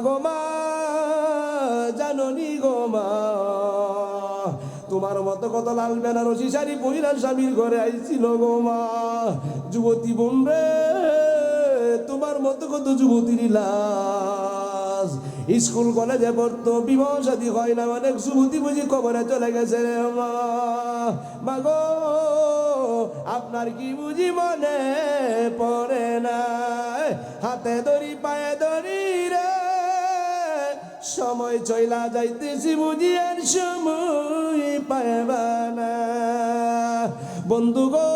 গো মা, জাননি গো মা, তোমার মতো কত লাল বেনারসি শাড়ি পইরা স্বামীর ঘরে আইছিল গো মা। যুবতী বোন রে, তোমার মতো কত যুবতীর লাশ স্কুল কলেজে পড়তো, বিবাহ শাদী হয় না, অনেক যুবতী বুঝি কবরে চলে গেছে রে মা। মাগো, আপনার কি বুঝি মনে পড়ে না? হাতে ধরি পায়ে ধরি রে, সময় চইলা যাইতেছি বুঝি আর সময় পাইবা না। বন্ধু গো,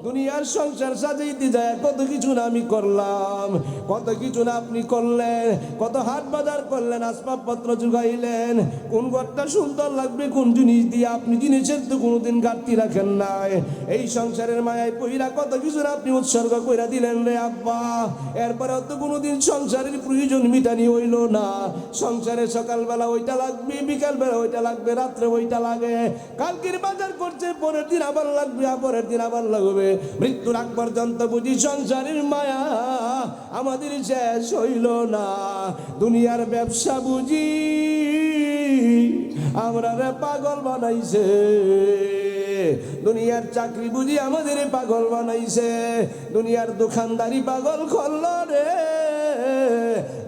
দুনিয়ার সংসার সাজাইতে যায় কত কিছু না আমি করলাম, কত কিছু না আপনি করলেন, কত হাট বাজার করলেন, আসবাবপত্র জুগাইলেন। কোন ঘরটা সুন্দর লাগবে, কোন জিনিস দিয়ে আপনি জিনিসের তো কোনোদিন ঘাটতি রাখেন নাই। এই সংসারের মায়ায় পইরা কত কিছু না আপনি উৎসর্গ কইরা দিলেন রে আব্বা। এরপরেও তো কোনোদিন সংসারের প্রয়োজন মিটানি হইল না। সংসারে সকালবেলা ওইটা লাগবে, বিকালবেলা ওইটা লাগবে, রাত্রে ওইটা লাগে। কালকের বাজার করছে, পরের দিন আবার লাগবে, পরের দিন আবার লাগবে। মৃত্যুর আগ পর্যন্ত বুঝি সংসারের মায়া আমাদের শেষ হইল না। দুনিয়ার ব্যবসা বুঝি আমরা রে পাগল বানাইছে, দুনিয়ার চাকরি বুঝি আমাদের পাগল বানাইছে, দুনিয়ার দোকানদারি পাগল করল রে,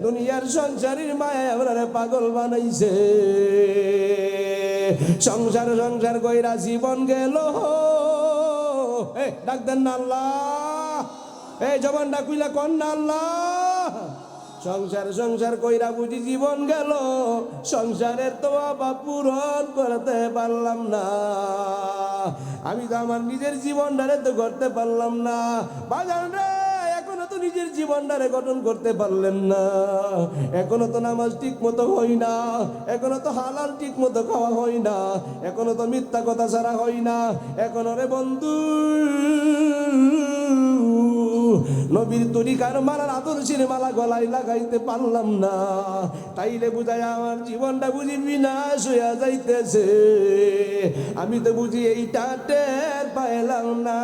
দুনিয়ার সংসারের মায়া আমরা রে পাগল বানাইছে। সংসার সংসার কইরা জীবন গেল, ডাক দেন না আল্লাহ, এই জবান ডাকুইলা কন না আল্লাহ। সংসার সংসার কইরা বুঝি জীবন গেল, সংসারের তো অভাব পূরণ করতে পারলাম না। আমি তো আমার নিজের জীবনটারে তো করতে পারলাম না। বাজান রে, এখনো তো নিজের জীবনটারে গঠন করতে পারলেন না, এখনো তো নামাজ ঠিক মতো হয় না, এখনো তো হালাল ঠিক মতো খাওয়া হয় না, এখনো তো মিথ্যা কথা ছাড়া হয় না, এখনো রে বন্ধু নবীর তরিকার মালার আদর্শের মালা গলায় লাগাইতে পারলাম না। তাইলে বুঝায় আমার জীবনটা বুঝি বিনাশ হইয়া যাইতেছে। আমি তো বুঝি এইটা টের পাইলাম না।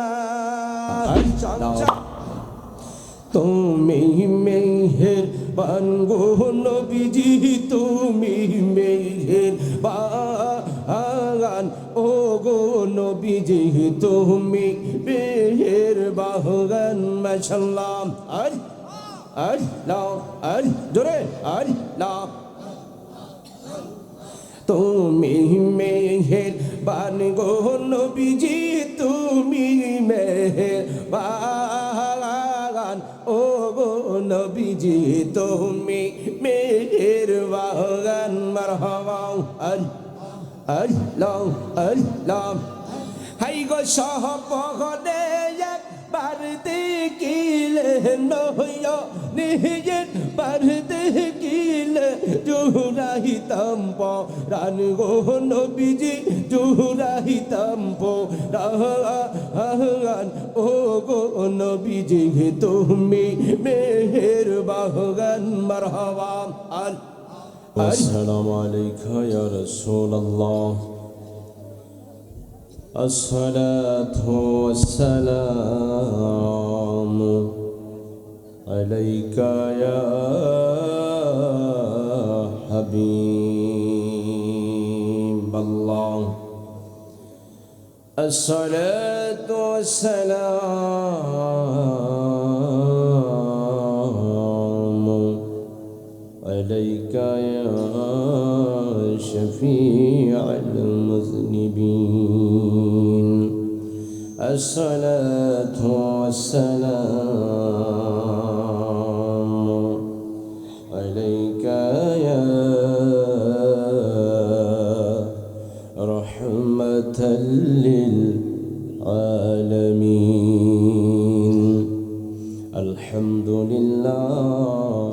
তুমি মেহেরবান গো নবীজি, তুমি মেহেরবান ও গো নবীজি, তুমি মেহেরবান। মাশাআল্লাহ, আল্লাহ জোরে আল্লাহ। তুমি মেহেরবান গো নবীজি, তুমি মেহেরবান ও গো নবীজি, তুমি মেহেরবান। মারহাবা আল্লাহ আল্লাহ। হাই গো সহপদে একবার দেখিলে নয় নিজের বার দেখিলে জুড়াইতাম পরাণ গো নবীজি, জুড়াইতাম পরাণ ও গো নবীজি, তুমি মেহেরবান। মারহাবা আসসালামু আলাইকা ইয়া রাসূলুল্লাহ। আসসালাতু ওয়াসসালামু আলাইকা ইয়া হাবিবাল্লাহ। আসসালাতু ওয়াসসালামু আলাইকা ইয়া শফিউল মুযনিবিন। আসসালাতু ওয়াসসালামু আলাইকা ইয়া রাহমাতাল লিল আলামিন। আলহামদুলিল্লাহ,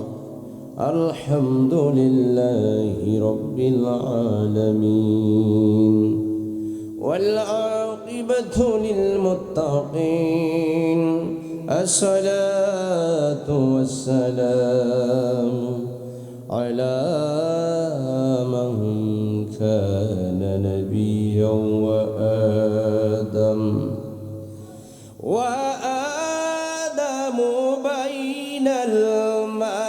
আলহামদুলিল্লাহি রাব্বিল আলামিন। ওয়াল আকিবাতু লিল মুত্তাকিন। আসসালাতু ওয়াসসালামু আলা মান কানা নাবিয়্যান ওয়া আদম ওয়া আদামু বাইনাল মা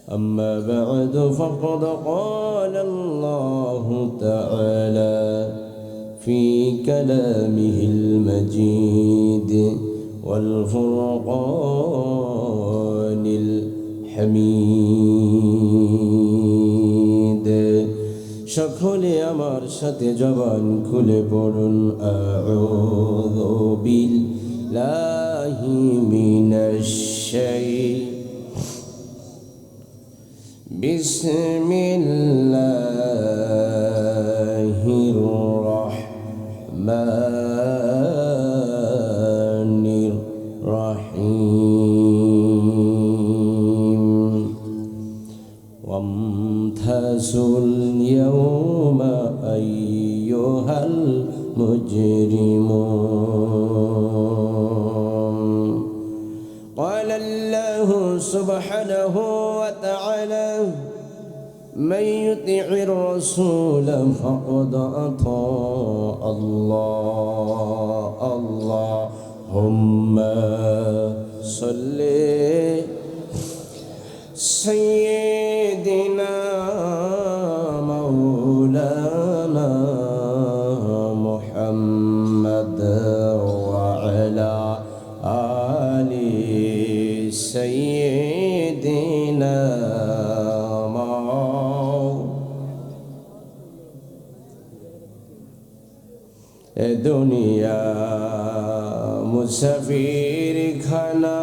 أما بعد فقد قال الله تعالى في كلامه المجيد والفرقان الحميد সকলে আমার সাথে জবান খুলে পড়ুন আউযু বিল্লাহি মিনাশ বিসমিল্লাহির রহমানির রহিম ওয়ামতাসুল ইয়াওমা আইয়ুহাল মুজরিমুন قال الله سبحانه وتعالى من يطع الرسول فقد أطاع الله اللهم صل سيدنا مولانا محمد وعلى آل سيدنا দুনিয়া মুসাফির খানা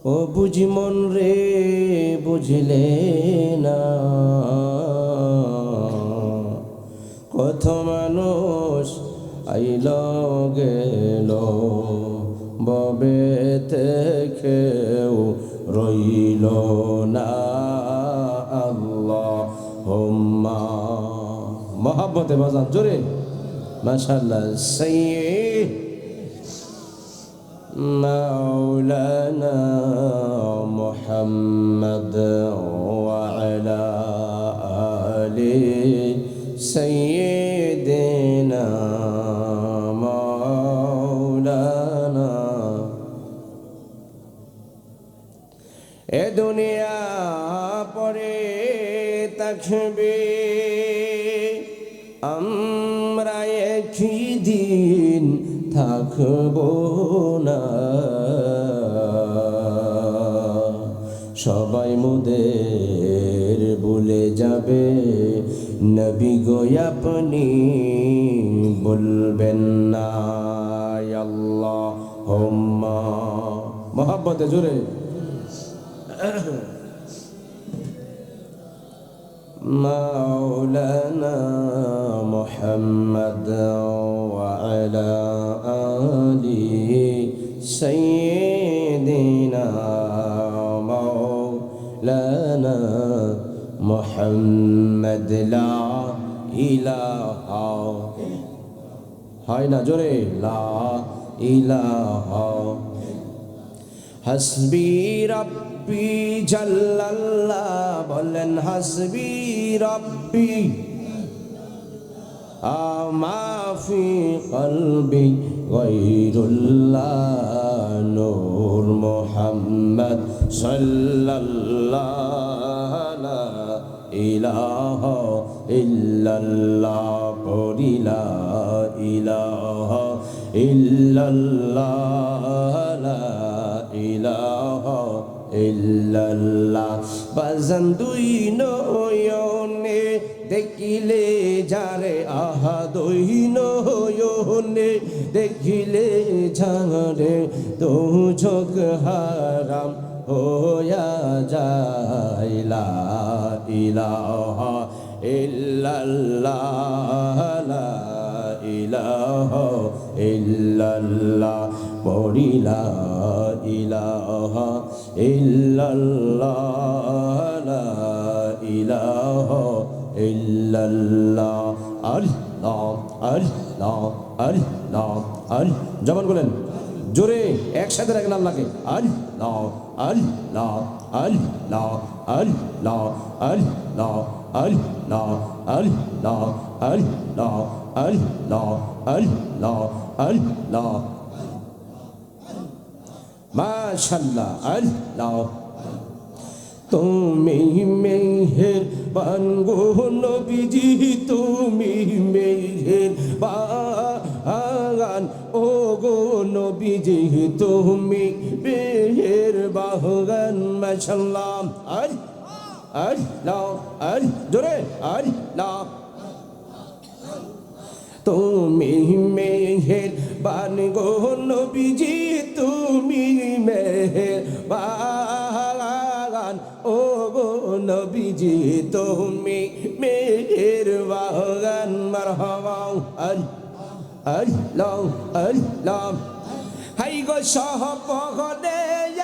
ও বুঝি মন রে বুঝলে না কত মানুষ আইল গেল ববেতে কেউ রইল না আল্লাহুম্মা মহব্বতে বাজান জোরে মাশাআল্লাহ সাইয়্যিদ মাওলানা মুহাম্মদ ওয়া আলা আলি সাইয়্যিদিনা মাওলানা এ দুনিয়া পরে থাকবে আমরা একদিন থাকব না সবাই মোদের ভুলে যাবে নবী গো আপনি বলবেন না আল্লাহুম্মা মহব্বতে জোরে مولانا محمد وعلى آله سيدنا مولانا محمد لا إله هاي نجري لا إله حسبي ربي جل الله বলেন হাসবি রব্বি আমা ফি কলবি গায়রুল্লাহ নূর মুহাম্মদ সাল্লাল্লাহু লা ইলাহা ইল্লাল্লাহ লা ইলাহা ইল্লাল্লাহ লা ইলাহা ইল্লাল্লাহ বাজান দুই নয়নে দেখিলে যারে আহা দুই নয়নে দেখিলে যারে তো চোখ হারাম হইয়া যায় লা ইলাহা ইল্লাল্লাহ লা ইলাহা ইল্লাল্লাহ পড়ি লা ইলাহা ইল্লাল্লাহ লা ইলাহা ইল্লাল্লাহ আল্লাহ আল্লাহ আল্লাহ আল্লাহ জবান বলেন জোরে একসাথে রাখেন আল্লাহকে আল্লাহ আল্লাহ আল্লাহ আল্লাহ আল্লাহ আল্লাহ আল্লাহ আল্লাহ আল্লাহ আল্লাহ আল্লাহ মাশাআল্লাহ আল্লাহ তুমি মেহেরবান গো নবীজি তুমি মেহেরবান ও গো নবীজি তুমি মেহেরবান মাশাআল্লাহ আল্লাহ জোরে আল্লাহ তুমি মেহেরবান গো নবীজি তুমি মেহেরবান ও গো নবীজি তুমি মেহেরবান মারহাবা আল্লাহ আল্লাহ হাই গো সহপদে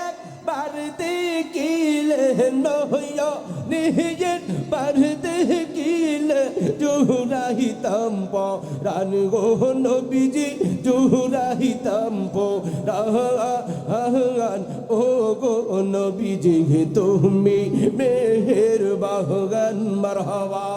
একবার দেখিলে নয় নিজের বার দেখিলে জুরাহিতাম পরাণ গো নবীজি জুরাহিতাম পরাণ ও গো নবীজি তুমি মেহেরবান মারহাবা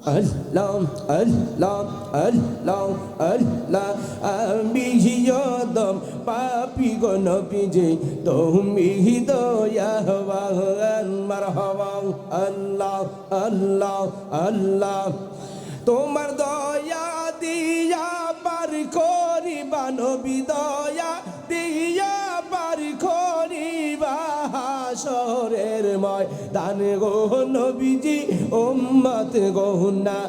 আল্লাহ আল্লাহ আল্লাহ আল্লাহ আমি হিয়দম পাপি গো নবীজি তুমি দয়াবান মারহাবা আল্লাহ আল্লাহ আল্লাহ তোমার দয়া দিয়া পার করিবা নবী দয়া দিয়া পার করিবা হাসরের ময়দান গো নবীজি উম্মত গো না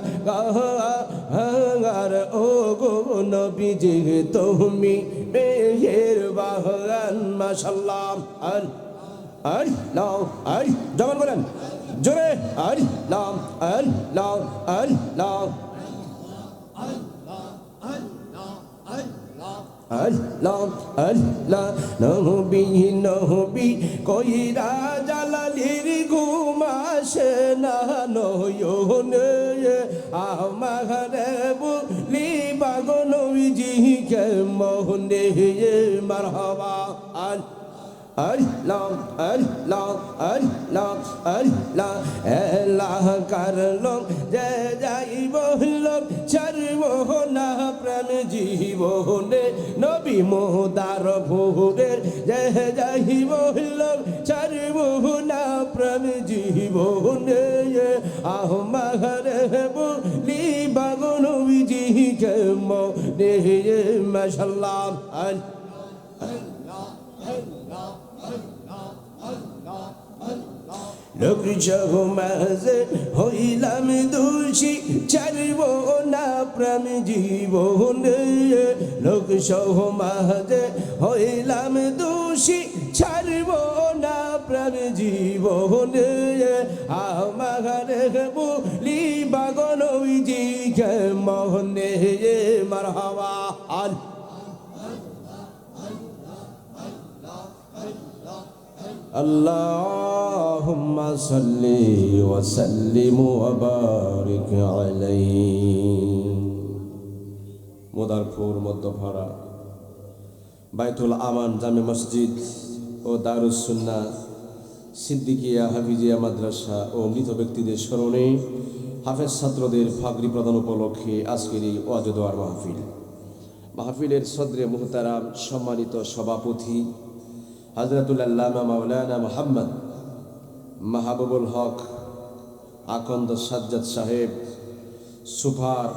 গার ও গো নবীজি তুমি মেহেরবান মাশাআল্লাহ আল্লাহ জবান বলেন জোরে আল্লাহ আল্লাহ আল্লাহ আল্লাহ আল্লাহ নবী নবী কইরা জালালির ঘুমাসে না নয়নে আমারে বলিবা গো নবীজি কে মোহনে মারহাবা আল্লাহ আল্লাহ আল্লাহ আল্লাহ এলাহ কারলো যে যাইব লোক ছাড়ব না প্রাণ জীবনে নবী মোদার ভোরের যে যাইব লোক ছাড়ব না প্রাণ জীবনে আমারে বলিবা গো নবীজি কে মোহনে মাশাআল্লাহ লোক সমাজে হইলাম দোষী ছাড়ব না প্রাণ জীবনে লোক সমাজে হইলাম দোষী ছাড়ব না প্রাণ জীবনে আমারে বলিবা গো নবীজি কে মোহনে মারহাবা আল্লাহুম্মা সাল্লি ওয়া সাল্লিম ওয়া বারিক আলাইহি মোদারপুর মধ্যপাড়া বাইতুল আমান জামে মসজিদ ও দারুস সুন্নাহ সিদ্দিকিয়া হাফিজিয়া মাদ্রাসা ও মৃত ব্যক্তিদের স্মরণে হাফেজ ছাত্রদের ফাগরি প্রদান উপলক্ষে আজকের এই ওয়াজ দোয়ার মাহফিলের সদরে মুহতারাম সম্মানিত সভাপতি হযরতুল আল্লামা মাওলানা মুহাম্মদ মাহবুবুল হক আকন্দ সাজ্জাদ সাহেব সুপার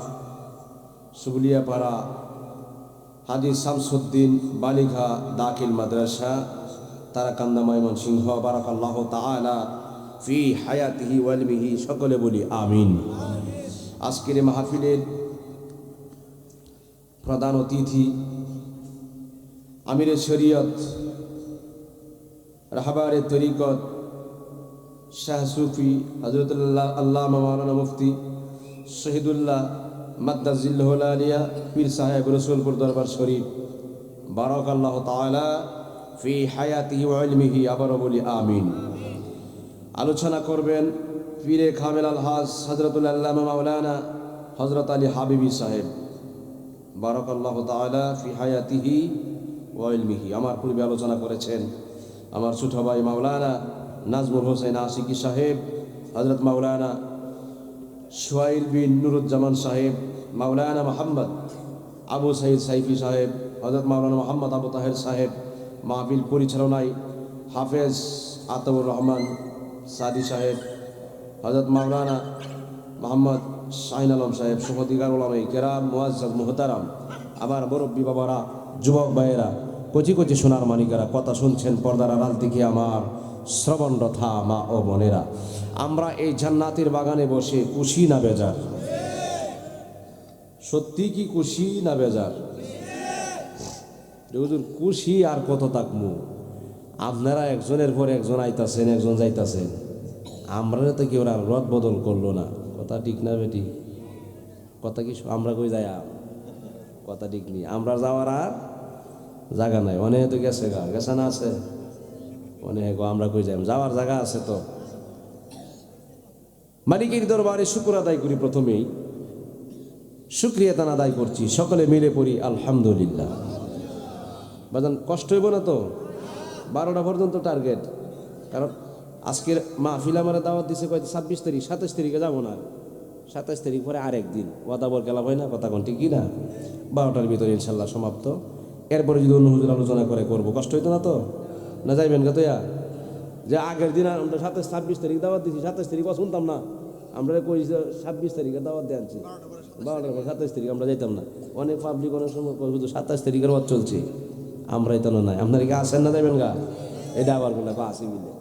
সুবুলিয়াপাড়া হাজী শামসুদ্দিন বালিঘা দাখিল মাদ্রাসা তারাকান্দা ময়মনসিংহ বারাকাল্লাহু তাআলা ফি হায়াতিহি ওয়া ইলমিহি সকলে বলি আমিন। আজকের মাহফিলের প্রধান অতিথি আমিরে শরীয়ত রাহবারে তরিকত শাহ সুফি হযরতুল্লাহ আল্লামা মাওলানা মুফতি শহীদুল্লাহ মাদ্দাজিল্লাহুল আলিয়া পীর সাহেব রসুলপুর দরবার শরীফ বারাকাল্লাহু তাআলা ফি হায়াতিহি ওয়া ইলমিহি আবারও বলি আমিন। আলোচনা করবেন পীরে কামেল আলহাজ হযরতুল আল্লামা মাওলানা হযরত আলী হাবিবি সাহেব বারাকাল্লাহু তাআলা ফি হায়াতিহি ওয়া ইলমিহি। আমার পূর্বে আলোচনা করেছেন আমার ছোট ভাই মাওলানা নাজমুল হোসেন আশিকি সাহেব, হযরত মাওলানা সোহাইল বিন নুরুজ্জামান সাহেব, মাওলানা মোহাম্মদ আবু সাইদ সাইফি সাহেব, হযরত মাওলানা মোহাম্মদ আবু তাহের সাহেব, মাহফিল পরিচালনায় হাফেজ আতাউর রহমান সাদি সাহেব, হযরত মাওলানা মোহাম্মদ শাহিন আলম সাহেব, সুফতিকার ওলামায়ে কেরাম, মুআজ্জাজ মুহতারাম, আমার মুরব্বী বাবারা, যুবক ভাইয়েরা, কচি কচি সোনার মানিকেরা, কথা শুনছেন পর্দার আড়াল থেকে আমার শ্রবণরথা মা ও বোনেরা, আমরা এই জান্নাতের বাগানে বসে খুশি না বেজার? সত্যি কি খুশি না বেজার? হুজুর খুশি আর কত থাকমু? আপনারা একজনের পর একজন আইতাছেন, একজন যাইতাছেন, আমরা তো কেউ আর রদ বদল করলো না। কথা ঠিক না বেটি? কথা কি আমরা কই যাই? কথা ঠিক নেই, আমরা যাওয়ার আর জায়গা নাই। অনেক তো গেছে গেছে না আছে অনেক, আমরা কই যাই? যাওয়ার জায়গা আছে তো। মালিকের দরবারে শুকর আদায় করি, প্রথমেই শুকরিয়া তান আদায় করছি, সকলে মিলে পড়ি আলহামদুলিল্লাহ। বাজান কষ্ট হইব না তো? 12টা পর্যন্ত টার্গেট। কারণ আজকের মাহফিল আমার দাওয়াত দিছে কয়টা? 26 তারিখ, 27 তারিখে যাবো না। 27 তারিখ পরে আরেকদিন ওয়াদাবর গেলা হয় না, কথা কোন ঠিক কি না? 12টার ভিতরে ইনশাল্লাহ সমাপ্ত। এরপরে যদি অন্য হুজুর আলোচনা করে করবো, কষ্ট হইতো না তো? না যাইবেন কত? যে আগের দিন আমরা 26 তারিখ দাওয়াত দিছি, 27 তারিখ শুনতাম না, আমরা কই 26 তারিখে দাওয়াত দিয়ে আনছি, 12টার পর 27 তারিখ আমরা যাইতাম না। অনেক পাবলিক অনেক সময় শুধু 27 তারিখের ওয়াজ চলছে, আমরাই তো নাই। আপনারা কি আসেন না যাবেন গা? এটা আবার বলে বা আসি মিলে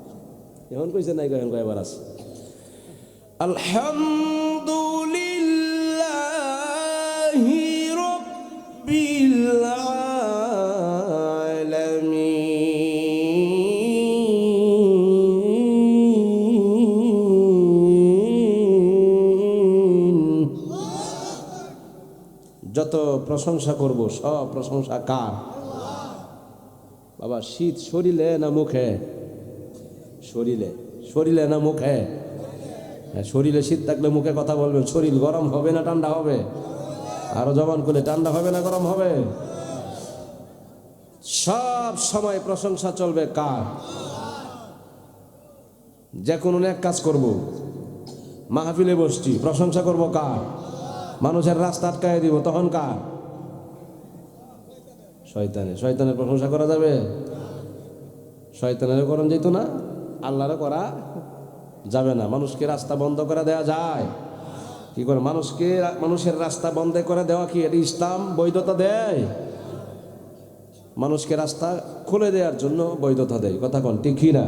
এখন কইছে নাই, কখন কয়বার আছে। আলহামদুলিল্লাহি রাব্বিল আলামিন। যত প্রশংসা করব সব প্রশংসা কার? বাবা শীত শরীরে না মুখে? শরীরে। শরীরে না মুখে? শরীরে শীত থাকলে মুখে কথা বলবেন। শরীর গরম হবে না ঠান্ডা হবে? আরো জবান করলে ঠান্ডা হবে না গরম হবে? সব সময় প্রশংসা চলবে কার? যে কোনো এক কাজ করব, মাহফিলে বসছি, প্রশংসা করব কার? মানুষের রাস্তা আটকায় দিব, তখন কার? শয়তানের। শয়তানের প্রশংসা করা যাবে? শয়তানের করণ যেত না, আল্লাহরও করা যাবে না। মানুষকে রাস্তা বন্ধ করে দেওয়া যায়? কি করে মানুষের রাস্তা বন্ধ করে দেওয়া কি এটা ইসলাম বৈধতা দেয়? মানুষকে রাস্তা খুলে দেওয়ার জন্য বৈধতা দেয়, কথা কোন ঠিক না?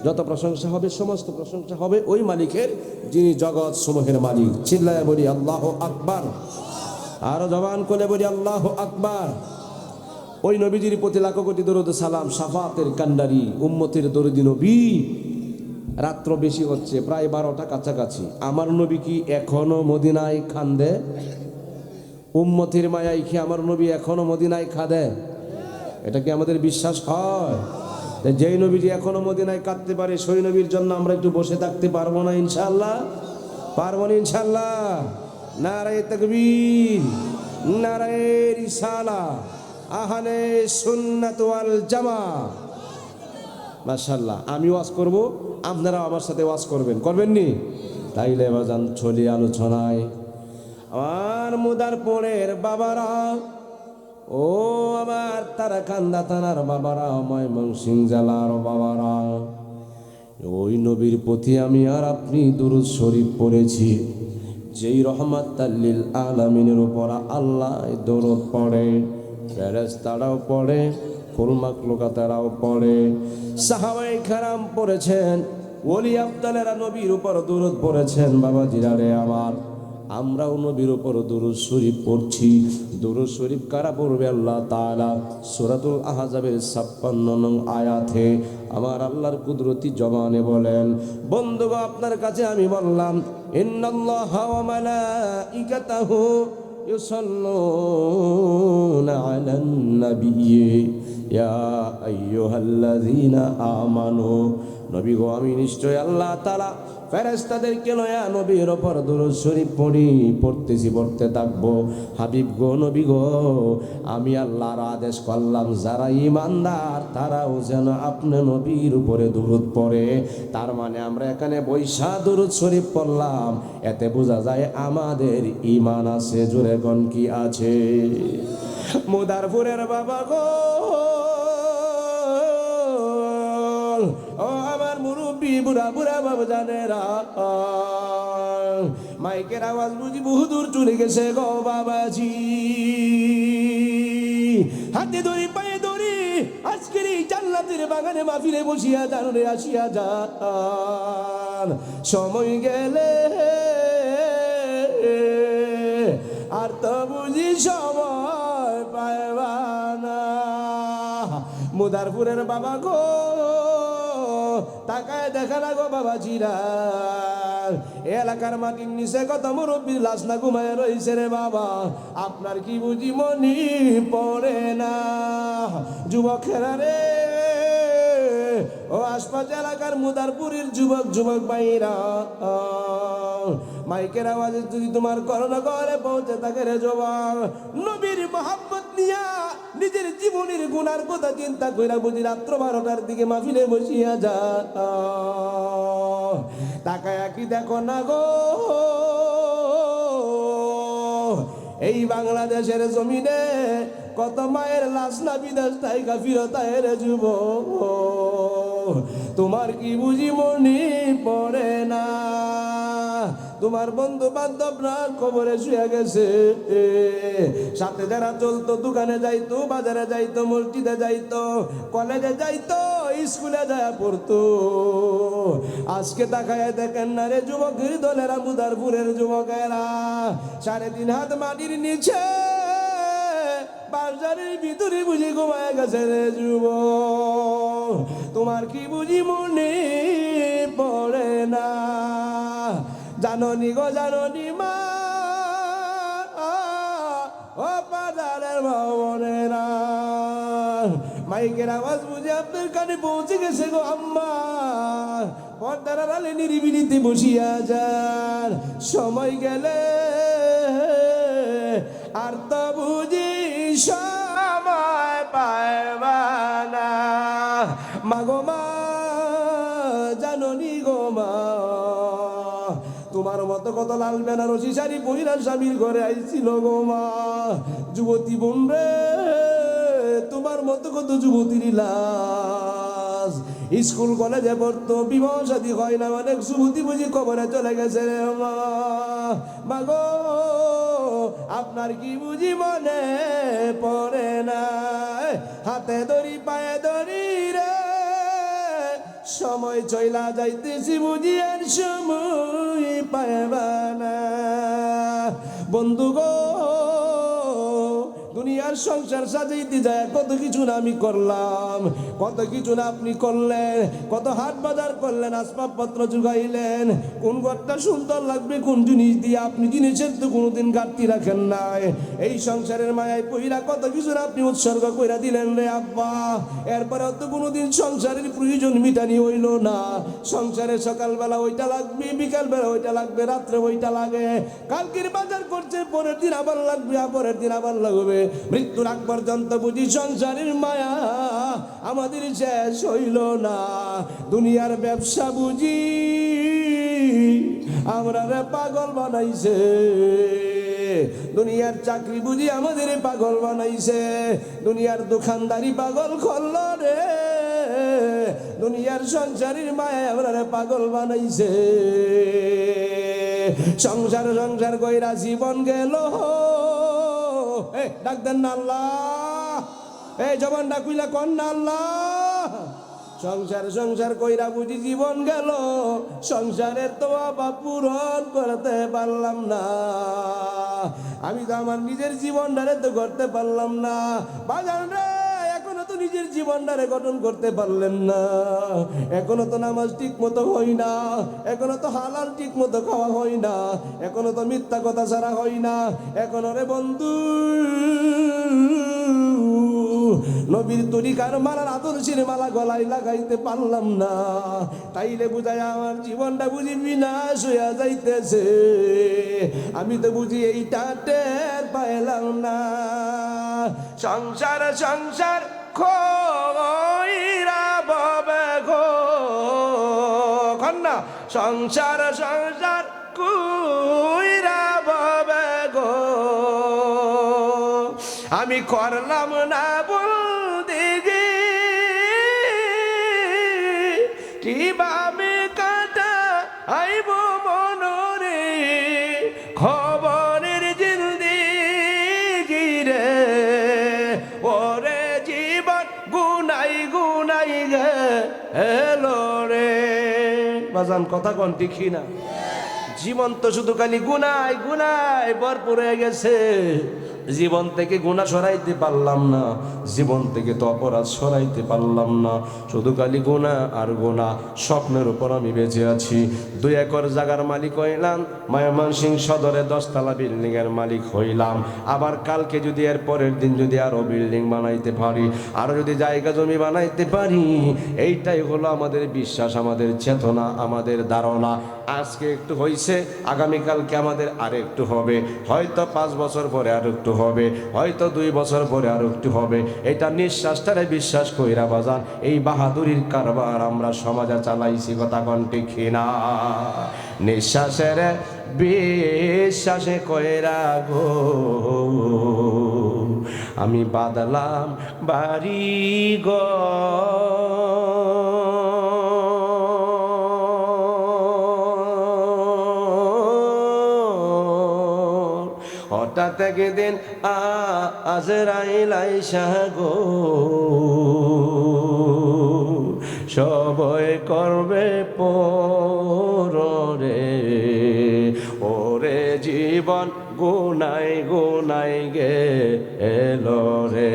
যত প্রশংসা হবে সমস্ত প্রশংসা হবে ওই মালিকের, যিনি জগৎ সমূহের মালিক। চিল্লায় বলি আল্লাহু আকবার, আরো জবান খুলে বলি আল্লাহু আকবার। ওই নবীজির প্রতি লাখ কোটি দরুদ সালাম, শাফাতের কান্ডারি উম্মতের দরদি নবী। রাত্র বেশি হচ্ছে, প্রায় 12টা কাছাকাছি। আমার নবী কি এখনো মদিনায় খান্দে? উম্মতের মায়ায় কি আমার নবী এখনো মদিনায় খাদে? এটা কি আমাদের বিশ্বাস হয়? যেই নবীজি এখনো মদিনায় কাঁদতে পারে, সেই নবীর জন্য আমরা একটু বসে থাকতে পারবো না ইনশাআল্লাহ? পারবো না ইনশাআল্লাহ? নারায়ে তাকবীর, নারায়ে রিসালাহ, আহলে সুন্নাত ওয়াল জামাত। মাশাআল্লাহ। আমি ওয়াজ করব, আপনারা আমার সাথে ওয়াজ করবেন, করবেন নি? তাইলে বাজান চলি আলোচনায়। আমার মুদারপুরের বাবারা, ও আমার তারাকান্দা থানার বাবারা, ময়মনসিংহ জেলার বাবারা, ওই নবীর প্রতি আমি আর আপনি দুরূদ শরীফ পড়েছি, যেই রহমাতাল লিল আলামিনের উপর আল্লাহ দরুদ পড়ে, ফেরেশতারাও পড়ে, কুল মাখলুকাতেরাও পড়ে, সাহাবায়ে কেরাম পড়েছেন, ওলি আফদালেরা নবীর উপর দরুদ পড়েছেন। বাবা জিরারে আমার, আমরাও নবীর উপর দুরূদ শরীফ পড়ছি। দুরূদ শরীফ কারা পড়বে? আল্লাহ তাআলা সূরাতুল আহজাবের 56 নং আয়াতে আমার আল্লাহর কুদরতি জবানে বলেন, বন্ধুগো আপনার কাছে আমি বললাম, ইন্নাল্লাহা ওয়া মালাইকাতাহু ইউসাল্লুনা আলান নাবিয়্যি ইয়া আইয়ুহাল্লাযীনা আমানু। নবী গো, আমি নিশ্চয় আল্লাহ তাআলা ফেরেশতাদেরকে লয়া নবীর ওপর দুরূদ শরীফ পড়তে থাকবো। হাবিব গো, নবী গো, আমি আল্লাহর আদেশ করলাম যারা ঈমানদার তারাও যেন আপনি নবীর উপরে দুরূদ পড়ে। তার মানে আমরা এখানে বৈশা দুরূদ শরীফ পড়লাম, এতে বোঝা যায় আমাদের ঈমান আছে। জোরে গণ কি আছে? মুদারপুরের বাবা গো, ও আমার মুরব্বী বুড়া বুড়া বাবু জানেরা, মাইকের আওয়াজ বুঝি বহুদূর চলে গেছে গো বাবাজি। হাতে ধরি পায়ে ধরি আজকের এই জান্নাতের বাগানে মাহফিলে বসিয়া যান রে, আসিয়া যান। সময় গেলে আর তো বুঝি সময় পাইবা না। মুদারপুরের বাবা গো, তাকায় দেখা না গো বাবাজিরা, এলাকার মাটির নিচে কত মুরব্বীর লাশ না ঘুমায় রয়েছে রে বাবা। আপনার কি বুঝি মনি পড়ে না? যুবকেরা রে, ও আশপাশ এলাকার মুদারপুরের যুবক ভাইরা, মাইকের আওয়াজে যদি তোমার করোনা ঘরে পৌঁছে থাকে রে যুবক, নবীর মহব্বত নিয়া নিজের জীবনের গুনার কথা চিন্তা কইরা বুঝি রাত্র 12টার দিকে মাহফিলে বসিয়া যা। তাকায়া কি দেখো না গো, এই বাংলাদেশের জমিনে কত মায়ের লাশ না বিদেশ তাইকা ফিরতায় রে যুবক। তোমার কি বুঝি মনে পড়ে না? তোমার বন্ধু বান্ধবরা কবরে শুয়ে গেছে, সাথে যারা চলতো, দোকানে যাইতো, বাজারে যাইতো, মসজিদে যাইতো, কলেজে যাইতো, স্কুলে যায় পড়তো, আজকে তাকায় দেখেন না রে যুবকের দলেরা, মুদারপুরের যুবকেরা 3.5 হাত মাটির নিচে বাজারের ভিতরে বুঝি ঘুমায় গেছে রে যুবক। তোমার কি বুঝি মনে পড়ে না? জাননি গো জাননি মা, ও বাজারের ভবনেরা, মাইকের আওয়াজ বুঝে আপনার কানে পৌঁছে গেছে গো আম্মা। পর্দার আড়ালে নিরিবিলিতে বসিয়া যান, সময় গেলে আর তো বুঝি সময় পাইবা না। মাগো মা, জাননি গো মা, তোমার মতো কত লাল বেনারসি শাড়ি পরিরা স্বামীর ঘরে আইছিল গো মা। যুবতী বোন রে, তোমার মতো কত যুবতীর লাশ স্কুল কলেজে পড়তো, বিবাহ শাদী হয় না, অনেক যুবতী বুঝি কবরে চলে গেছে রে মা। মাগো, আপনার কি বুঝি মনে পড়ে না? হাতে ধরি পায়ে ধরি রে, সময় চইলা যাইতেছি বুঝি আর সময় পাইবা না। বন্ধু গো, দুনিয়ার সংসার সাজাইতে যায় কত কিছু না আমি করলাম, কত কিছু না আপনি করলেন, কত হাট বাজার করলেন, আসবাবপত্র জুগাইলেন, কোন ঘরটা সুন্দর লাগবে, কোন জিনিস দিয়ে আপনি জিনিসের তো কোনোদিন ঘাটতি রাখেন নাই। এই সংসারের মায়ায় পইরা কত কিছু না আপনি উৎসর্গ কইরা দিলেন রে আব্বা। এরপরে তো কোনোদিন সংসারের প্রয়োজন মিটানি হইল না। সংসারে সকালবেলা ওইটা লাগবে, বিকালবেলা ওইটা লাগবে, রাত্রে ওইটা লাগে, কালকের বাজার করছে, পরের দিন আবার লাগবে, পরের দিন আবার লাগবে, মৃত্যুর আগ পর্যন্ত বুঝি সংসারের মায়া আমাদের শেষ হইল না। দুনিয়ার ব্যবসা বুঝি আমরা রে পাগল বানাইছে, দুনিয়ার চাকরি বুঝি আমাদের পাগল বানাইছে, দুনিয়ার দোকানদারি পাগল করল রে, দুনিয়ার সংসারের মায়া আমরা রে পাগল বানাইছে। সংসার সংসার কইরা জীবন গেল, ডাক দেন না আল্লাহ, এই জবান ডাকুইলা কন না আল্লাহ। সংসার সংসার কইরা বুঝি জীবন গেল, সংসারের তো অভাব পূরণ করতে পারলাম না। আমি তো আমার নিজের জীবনটারে তো করতে পারলাম না। বাজান রে, এখনো তো নিজের জীবনটারে গঠন করতে পারলেন না, এখনো তো নামাজ ঠিক মতো হয় না, এখনো তো হালাল ঠিক মতো খাওয়া হয় না, এখনো তো মিথ্যা কথা ছাড়া হয় না, এখনো রে বন্ধু নবীর তরিকার মালার আদর্শের মালা গলায় লাগাইতে পারলাম না, তাইলে বুঝায় আমার জীবনটা বুঝি বিনাশ হইয়া যাইতেছে। আমি তো বুঝি এইটা টের পাইলাম না। সংসার সংসার কইরা ববে গো, কন্যা সংসার সংসার কইরা ববে গো, আমি করলাম না বলদিগি, কিভাবে কাটা আইব মনরে খবরের জিন্দিগি রে, ওরে জীবন গুনাই গুনাই গে হেলো রে। বাজান কথা কোন ঠিক না? জীবন তো শুধু খালি গুনায় গুনায় ভরপুর হয়ে গেছে। জীবন থেকে গুনাহ সরাইতে পারলাম না, জীবন থেকে তো অপরাধ সরাইতে পারলাম না, শুধু খালি গুনাহ আর গুনাহ। স্বপ্নের উপর আমি বেঁচে আছি। 2 একর জায়গার মালিক হইলাম, ময়মনসিংহ সদরে 10 তলা বিল্ডিং এর মালিক হইলাম। আবার কালকে যদি এর পরের দিন যদি আরো বিল্ডিং বানাইতে পারি, আরো যদি জায়গা জমি বানাইতে পারি, এইটাই হলো আমাদের বিশ্বাস, আমাদের চেতনা, আমাদের ধারণা। আজকে একটু হইছে, আগামীকালকে আমাদের আর একটু হবে, হয়তো 5 বছর পরে আর একটু হবে, হয়তো 2 বছর পরে আর একটু হবে। এটা নিঃশ্বাসটারে বিশ্বাস কইরা বাজান এই বাহাদুরির কারবার আমরা সমাজে চালাইছি। কথা কোন ঠিক না? নিঃশ্বাসের বিশ্বাসে কইরা গো আমি বাদলাম বাড়ি গো। হঠাৎ একদিন আজরাইল আইসা গো সবই করবে পরে, ওরে জীবন গুনাই গুনাই গে এলো রে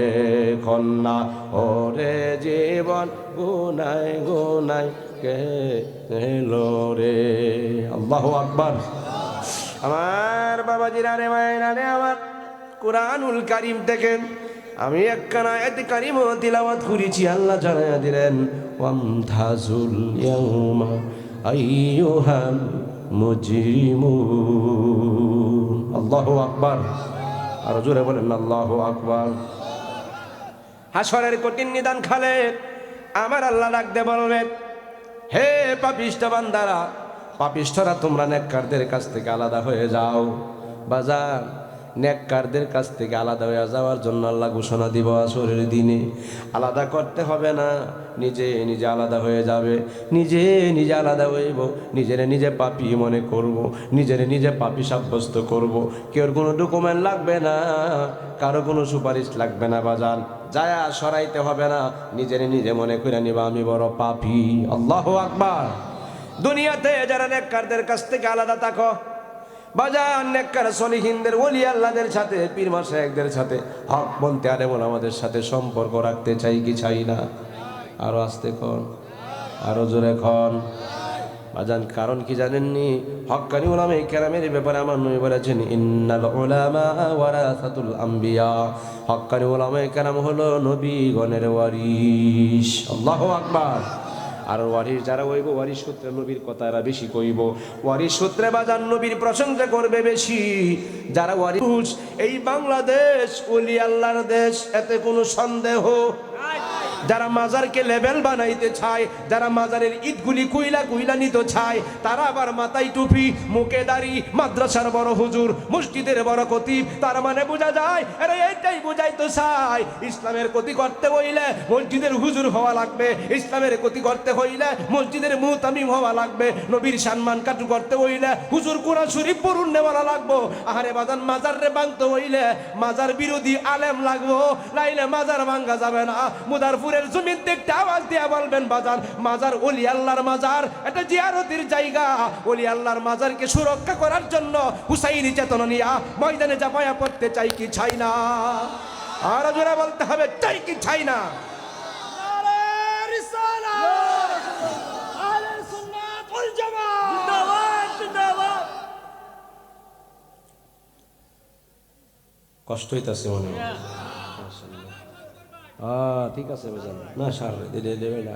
কন্যা, ওরে জীবন গুনাই গুনাই গে এলো রে। আল্লাহু আকবার। আমার বাবাজিরা রে মায়েরা রে, আমার কুরআনুল কারীম থেকে আমি একখানা আয়াত কারীম তিলাওয়াত করেছি। আল্লাহ জানায়া দিলেন ওয়ামতাজুল ইয়াউমা আইয়ুহাল মুজরিমুন। আল্লাহু আকবার। আর জোরে বলেন আল্লাহু আকবার। হাসরের কঠিন নিদান খালে আমার আল্লাহ ডাক দে বলবে, হে পাপিষ্ঠ বান্দারা, পাপিষ্ঠরা তোমরা নেককারদের কাছ থেকে আলাদা হয়ে যাও। বাজার নেককারদের কাছ থেকে আলাদা হয়ে যাওয়ার জন্য আল্লাহ ঘোষণা দিব আসরের দিনে। আলাদা করতে হবে না, নিজে নিজে আলাদা হয়ে যাবে। নিজে নিজে আলাদা হইব, নিজেরে নিজে পাপী মনে করব, নিজেরে নিজে পাপী সাব্যস্ত করব। কেউ কোনো ডকুমেন্ট লাগবে না, কারো কোনো সুপারিশ লাগবে না। বাজান যায়া সরাইতে হবে না, নিজেরে নিজে মনে করে নিবা আমি বড় পাপী। আল্লাহু আকবার। দুনিয়াতে যারা নেককারদের কাছ থেকে আলাদা থাকো, বাজার নেককার সলিহিনদের ওলি আল্লাহদের সাথে, পীর মাশায়েখদের সাথে, হক বলতে আলেম ওলামাদের সাথে সম্পর্ক রাখতে চাই কি চাই না? আরো আস্তে কোন, আরো জোরে কোন। বাজান কারণ কি জানেননি? হক্কানি উলামায়ে কেরামের ব্যাপারে আমার নবী বলেছেন ইন্নাল উলামা ওয়ারাসাতুল আম্বিয়া। হক্কানি উলামায়ে কেরাম হলো নবীগণের ওয়ারিস। আল্লাহু আকবার। আর ওয়ারিস যারা হইব, ওয়ারিস সূত্রে নবীর কথা এরা বেশি কইব, ওয়ারিস সূত্রে বাজার নবীর প্রশংসা করবে বেশি। যারা ওয়ারিস, এই বাংলাদেশ ওলি আল্লাহর দেশ, এতে কোনো সন্দেহ। যারা মাজারকে লেভেল বানাইতে চায়, যারা মাজারের ইটগুলি কুইলা কুইলা নিতে চায়, তারা আবার মাথায় টুপি, মুখে দাড়ি, মাদ্রাসার বড় হুজুর, মসজিদের বড় খতিব, তার মানে বোঝা যায় আরে এইটাই বুঝাইতে চায় ইসলামের ক্ষতি করতে হইলে মসজিদের হুজুর হওয়া লাগবে, ইসলামের ক্ষতি করতে হইলে মসজিদের মুতামিম হওয়া লাগবে, নবীর সম্মান কাটু করতে হইলে হুজুর কোরআন শরীফ পড়ুন নেওয়ালা লাগবো। আহারে বাজান মাজার রে ভাঙতে হইলে মাজার বিরোধী আলেম লাগবো, নাইলে মাজার ভাঙ্গা যাবে না। মুদারপুরের জমিন দেখতে আওয়াজ দিয়া বলবেন বাজার মাজার ওলি আল্লাহর মাজার, এটা জিয়ারতের জায়গা। ওলি আল্লাহর মাজারকে সুরক্ষা করার জন্য হুসাইনি চেতনা নিয়া ময়দানে জাপায়া পড়তে চাই কি চাই না? আর জোরে বলতে হবে চাই কি চাই না? কষ্ট হইতাছে মনে হয়। ঠিক আছে বুঝলেন না সার দেবে না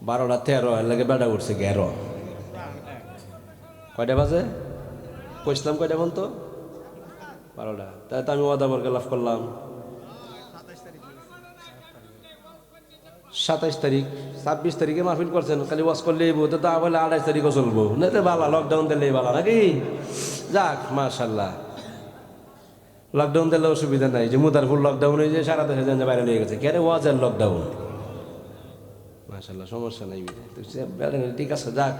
12টা 13 এর লাগে বেড়া উঠছে 11 কয়টা বাজে কইছিলাম কয়টা বলতো 12টা তাই তো আমি ওয়াদা বর্গে লাভ করলাম 27 তারিখ 26 তারিখে মাহফিল করছেন খালি ওয়াজ করলেই তো তা বলে 28 তারিখও চলবো না তো বালা লকডাউন দিলেই বালা নাকি যাক মাশাল্লাহ লকডাউন দিলে অসুবিধা নাই যে মুদারপুর লকডাউন হয়ে যে সারা দেশে যান বাইরে নিয়ে গেছে কেন ওয়াজের লকডাউন মাশাল্লাহ সমস্যা নাই ঠিক আছে যাক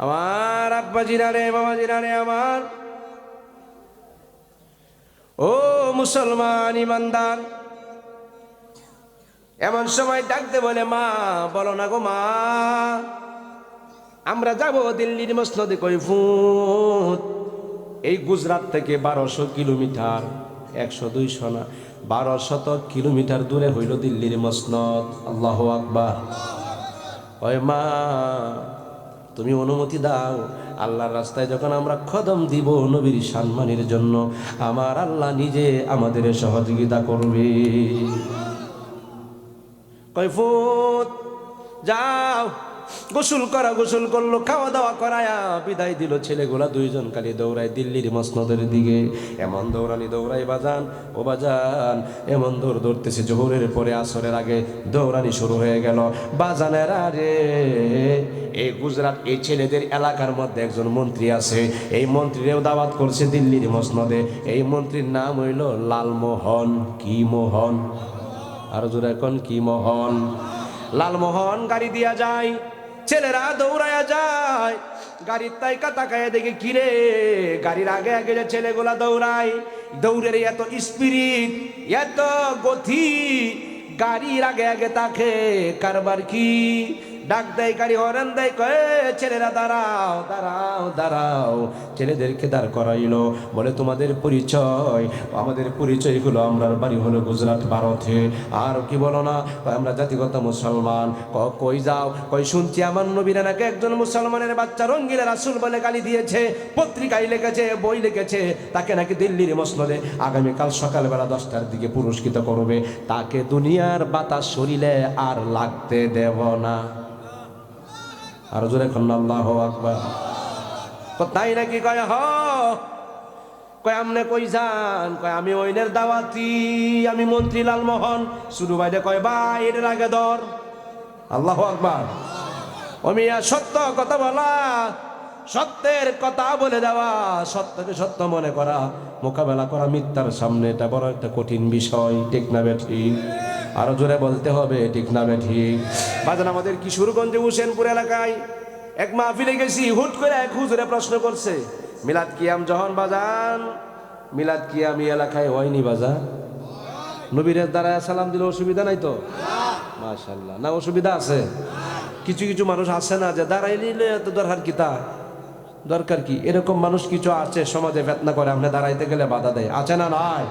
আমার আব্বাজিরা রে বাবাজিরা রে আমার ও মুসলমান ইমানদার এমন সময় ডাকতে বলে মা বলো না গো মা আমরা যাব দিল্লির মসনদে কৈফুত এই গুজরাট থেকে 1200 কিলোমিটার 100-200 না 1200 কিলোমিটার দূরে হইল দিল্লির মসনদ আল্লাহু আকবার ওই মা তুমি অনুমতি দাও আল্লাহর রাস্তায় যখন আমরা কদম দিব নবীর সম্মানের জন্য আমার আল্লাহ নিজে আমাদের সহযোগিতা করবে কৈফুত যাও গোসল করলো খাওয়া দাওয়া করায়া বিদায় দিল ছেলেগুলা দুইজন খালি দৌড়ায় দিল্লির মসনদের দিকে এমন দৌড়াই বাজান ও বাজান এমন দৌড়তেছে জোহরের পরে আসরের আগে দৌড়ানি শুরু হয়ে গেল বাজানের আরে এই গুজরাট এই ছেলেদের এলাকার মধ্যে একজন মন্ত্রী আছে এই মন্ত্রীরেও দাওয়াত করছে দিল্লির মসনদে এই মন্ত্রীর নাম হইল লালমোহন কি মোহন আর জোরে এখন কি মোহন লালমোহন গাড়ি দিয়া যায় ছেলেরা দৌড়ায়া যায় গাড়ির তাইকা তাকায় দেখে কিরে গাড়ির আগে আগে যে ছেলেগুলা দৌড়ায় দৌড়ের এত স্পিরিট এত গতি গাড়ির আগে আগে তাকে কারবার কি ডাক দেয় গাড়ি হরেন দেয় কয়ে ছেলেরা দাঁড়াও দাঁড়াও দাঁড়াও ছেলেদেরকে দাঁড় করাইলো বলে তোমাদের পরিচয় আমাদের পরিচয় হলো আমরার বাড়ি হলো গুজরাট ভারতে আর কি বলো না আমরা জাতিগত মুসলমান কই যাও কই শুনছি আমার নবীরা নাকি একজন মুসলমানের বাচ্চা রঙ্গিলা রাসূল বলে গালি দিয়েছে পত্রিকায় লিখেছে বই লিখেছে তাকে নাকি দিল্লির মসনদে আগামীকাল সকালবেলা 10টার দিকে পুরস্কৃত করবে তাকে দুনিয়ার বাতাস শরীরে আর লাগতে দেব না আর জোরে কন্যা আল্লাহু আকবার তাই নাকি কয় কয় আমনে কই যান কয় আমি ওইনের দাওয়াতি আমি মন্ত্রী লালমোহন শুরু বাইরে কয় ভাই এর আগে ধর আল্লাহু আকবার ও মিয়া সত্য কথা বলা সত্যের কথা বলে দেওয়া সত্যকে সত্য মনে করা মোকাবেলা করা মিথ্যার সামনে এটা বড় একটা কঠিন বিষয় ঠিক না বেঠিক আরো জোরে বলতে হবে ঠিক না বেঠিক বাজান আমাদের কিশোরগঞ্জে হুসেনপুর এলাকায় এক মাহফিলে গেছি হুট করে এক হুজুরে প্রশ্ন করছে মিলাদ কিয়াম যখন বাজান মিলাদ কিয়াম এই এলাকায় হয়নি বাজান নবীরের দ্বারা সালাম দিলে অসুবিধা নাই তো মাশাআল্লাহ না অসুবিধা আছে কিছু কিছু মানুষ আছে না যে দাঁড়াই নিলে এত দরকার কি এরকম মানুষ কিছু আছে সমাজে ফেতনা করে আপনি দাঁড়াইতে গেলে বাধা দেয় আছে না নয়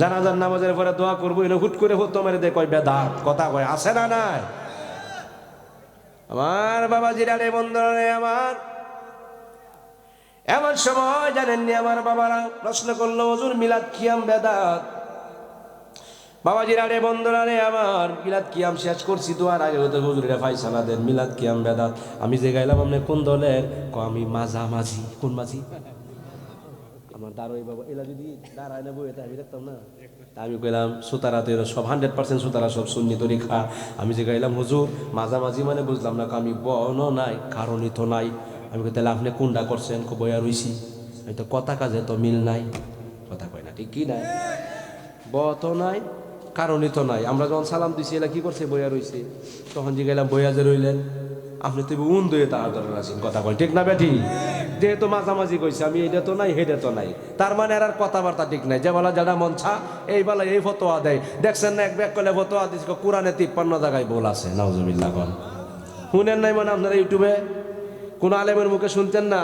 জানাজার নামাজের পরে দোয়া করবো এনে হুট করে হতো মেরে দে কয় বেদাত কথা কয় আছে না নাই আমার বাবাজিরা রে বন্ধুরা রে আমার এমন সময় জানেননি আমার বাবারা প্রশ্ন করলো হুজুর মিলাদ কিয়াম বেদাত বাবাজিরা রে বন্ধুরা রে আমার মিলাদ কিয়াম শেষ করছি দোয়ার আগে হতে হুজুরেরা ফায়সালা দেন মিলাদ কিয়াম বেদাত আমি যে গাইলাম আপনি কোন দলের আমি মাঝামাঝি কোন মাঝি আমার দাঁড়াই বাবা এলা যদি দাঁড়ায় না বইতে আমি দেখতাম না আমি কইলাম সুতারাতে সব 100% সুতারা সব সুন্নি তরিকা আমি যে গাইলাম হুজুর মাঝামাঝি মানে বুঝলাম না আমি বনও নাই কারণই তো নাই আমি কই তাহলে আপনি কোনটা করছেন খুব বয়া রইছি আমি তো কথা কাজে তো মিল নাই কথা কয় না ঠিক কি নাই বত নাই কারণই তো নাই আমরা যখন সালাম দিছি এলা কি করছে বয়া রইছে তখন যে গেলাম বয়া যে রইলেন আপনি তো উন দয়ে তাহার ধরে আছেন কথা কয় ঠিক না বেঠি যেহেতু মাঝামাঝি কইছে আমি এটা তো নাই হেডে তো নাই তার মানে আর কথাবার্তা ঠিক নাই যে বলা যারা মন ছা এই বেলা এই ফতোয়া দেয় দেখছেন না এক ব্যাগ করলে ফতোয়া দিস কোরআনে 53 জায়গায় বল আছে নাউজুবিল্লাহ কোন শুনেন নাই মানে আপনারা ইউটিউবে কোন আলেমের মুখে শুনতেন না